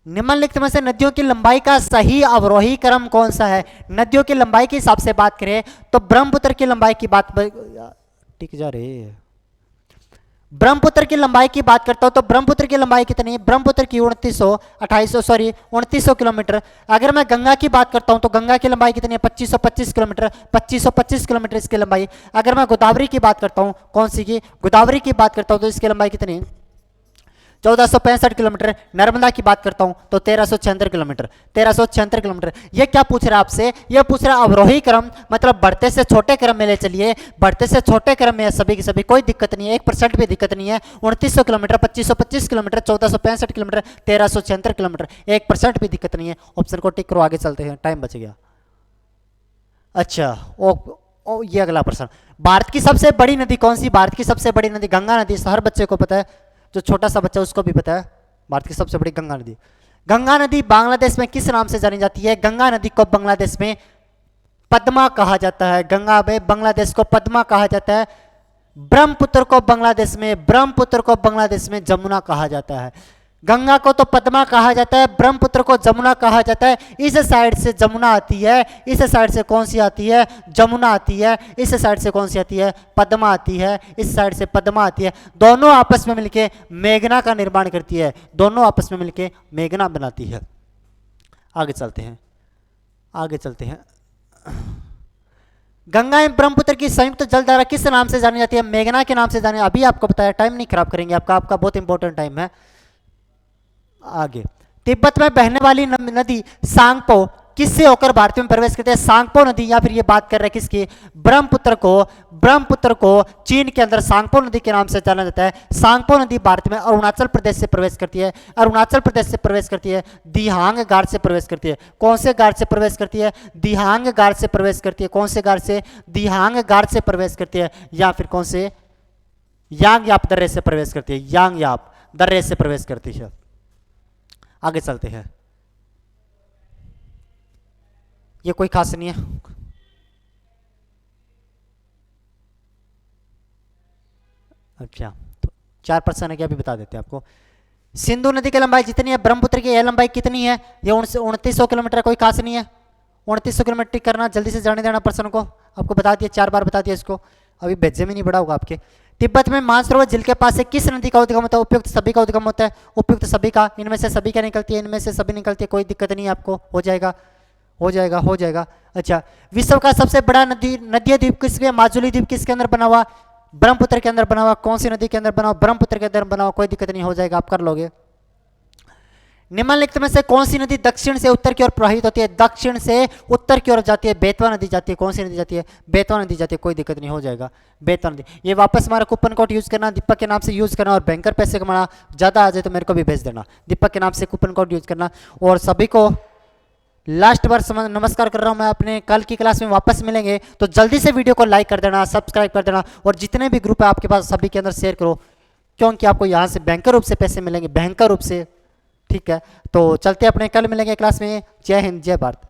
निम्नलिखित में से नदियों की लंबाई का सही अवरोही क्रम कौन सा है? नदियों की लंबाई के हिसाब से बात करें तो ब्रह्मपुत्र की लंबाई की बात टिक जा रही है, ब्रह्मपुत्र की लंबाई की बात करता हूं तो ब्रह्मपुत्र की लंबाई कितनी है? ब्रह्मपुत्र की 2900 किलोमीटर। अगर मैं गंगा की बात करता हूं तो गंगा की लंबाई कितनी है? 2525 किलोमीटर, 2525 किलोमीटर इसकी लंबाई। अगर मैं गोदावरी की बात करता हूं, कौन सी की? गोदावरी की बात करता हूं तो इसकी लंबाई कितनी है? 1465 किलोमीटर। नर्मदा की बात करता हूं तो 1376 किलोमीटर, 1376 किलोमीटर। ये क्या पूछ रहा है आपसे? ये पूछ रहा है अवरोही क्रम, मतलब बढ़ते से छोटे क्रम में ले चलिए, बढ़ते से छोटे क्रम में सभी की सभी, कोई दिक्कत नहीं है, 1% भी दिक्कत नहीं है। 2900 किलोमीटर, 2525 किलोमीटर, 1465 किलोमीटर, 1376 किलोमीटर, 1% भी दिक्कत नहीं है। ऑप्शन को टिक करो, आगे चलते हैं, टाइम बच गया। अच्छा, ये अगला प्रश्न, भारत की सबसे बड़ी नदी कौन सी? भारत की सबसे बड़ी नदी गंगा नदी, हर बच्चे को पता है, जो छोटा सा बच्चा उसको भी पता है, भारत की सबसे बड़ी गंगा नदी। गंगा नदी बांग्लादेश में किस नाम से जानी जाती है? गंगा नदी को बांग्लादेश में पद्मा कहा जाता है, गंगा में बांग्लादेश को पद्मा कहा जाता है। ब्रह्मपुत्र को बांग्लादेश में जमुना कहा जाता है। गंगा को तो पद्मा कहा जाता है, ब्रह्मपुत्र को जमुना कहा जाता है। इस साइड से जमुना आती है, इस साइड से कौन सी आती है? जमुना आती है। इस साइड से कौन सी आती है? पद्मा आती है। इस साइड से पद्मा आती है। दोनों आपस में मिलके मेघना का निर्माण करती है, दोनों आपस में मिलके मेघना बनाती है। आगे चलते हैं, आगे चलते हैं। गंगा एवं ब्रह्मपुत्र की संयुक्त जलधारा किस नाम से जानी जाती है? मेघना के नाम से जानी। अभी आपको बताया, टाइम नहीं खराब करेंगे, आपका बहुत इंपॉर्टेंट टाइम है। आगे, तिब्बत में बहने वाली नदी सांगपो किससे होकर भारत में प्रवेश करती है? सांगपो नदी, या फिर ये बात कर रहे हैं किसकी? ब्रह्मपुत्र को चीन के अंदर सांगपो नदी के नाम से जाना जाता है। सांगपो नदी भारत में अरुणाचल प्रदेश से प्रवेश करती है, अरुणाचल प्रदेश से प्रवेश करती है, दिहांग घाट से प्रवेश करती है। कौन से घाट से प्रवेश करती है? दिहांग घाट से प्रवेश करती है। कौन से घाट से? दिहांग घाट से प्रवेश करती है। या फिर कौन से? यांगयाप दर्रे से प्रवेश करती है, यांगयाप दर्रे से प्रवेश करती है। आगे चलते हैं, ये कोई खास नहीं है। अच्छा, तो 4% है क्या, अभी बता देते हैं आपको। सिंधु नदी की लंबाई जितनी है, ब्रह्मपुत्र की यह लंबाई कितनी है? ये 2900 किलोमीटर, कोई खास नहीं है। 2900 किलोमीटर करना, जल्दी से जाने देना पर्सन को, आपको बता दिया, 4 बार बता दिया इसको, अभी भेजे में नहीं बढ़ा होगा आपके। तिब्बत में मानसरोवर झील के पास से किस नदी का उद्गम होता है? उपयुक्त सभी का उद्गम होता है, उपयुक्त सभी का, इनमें से सभी का निकलती है, इनमें से सभी निकलती है, कोई दिक्कत नहीं है आपको, हो जाएगा हो जाएगा हो जाएगा। अच्छा, विश्व का सबसे बड़ा नदीय द्वीप किसके? माजुली द्वीप किसके अंदर बना हुआ? ब्रह्मपुत्र के अंदर बना हुआ। कौन सी नदी के अंदर बना हुआ? ब्रह्मपुत्र के अंदर बना हुआ, कोई दिक्कत नहीं, हो जाएगा, आप कर लोगे। निम्नलिखित में से कौन सी नदी दक्षिण से उत्तर की ओर प्रवाहित होती है? दक्षिण से उत्तर की ओर जाती है, बेतवा नदी जाती है। कौन सी नदी जाती है? बेतवा नदी जाती है, कोई दिक्कत नहीं, हो जाएगा, बेतवा नदी। ये वापस हमारा कूपन कोड यूज करना, दीपक के नाम से यूज करना, और बैंकर पैसे कमाना, ज्यादा आ जाए तो मेरे को भी भेज देना, दीपक के नाम से कूपन कोड यूज करना। और सभी को लास्ट बार नमस्कार कर रहा हूं मैं, अपने कल की क्लास में वापस मिलेंगे, तो जल्दी से वीडियो को लाइक कर देना, सब्सक्राइब कर देना, और जितने भी ग्रुप है आपके पास सभी के अंदर शेयर करो, क्योंकि आपको यहाँ से बैंकर रूप से पैसे मिलेंगे, बैंकर रूप से। ठीक है, तो चलते अपने, कल मिलेंगे क्लास में। जय हिंद, जय भारत।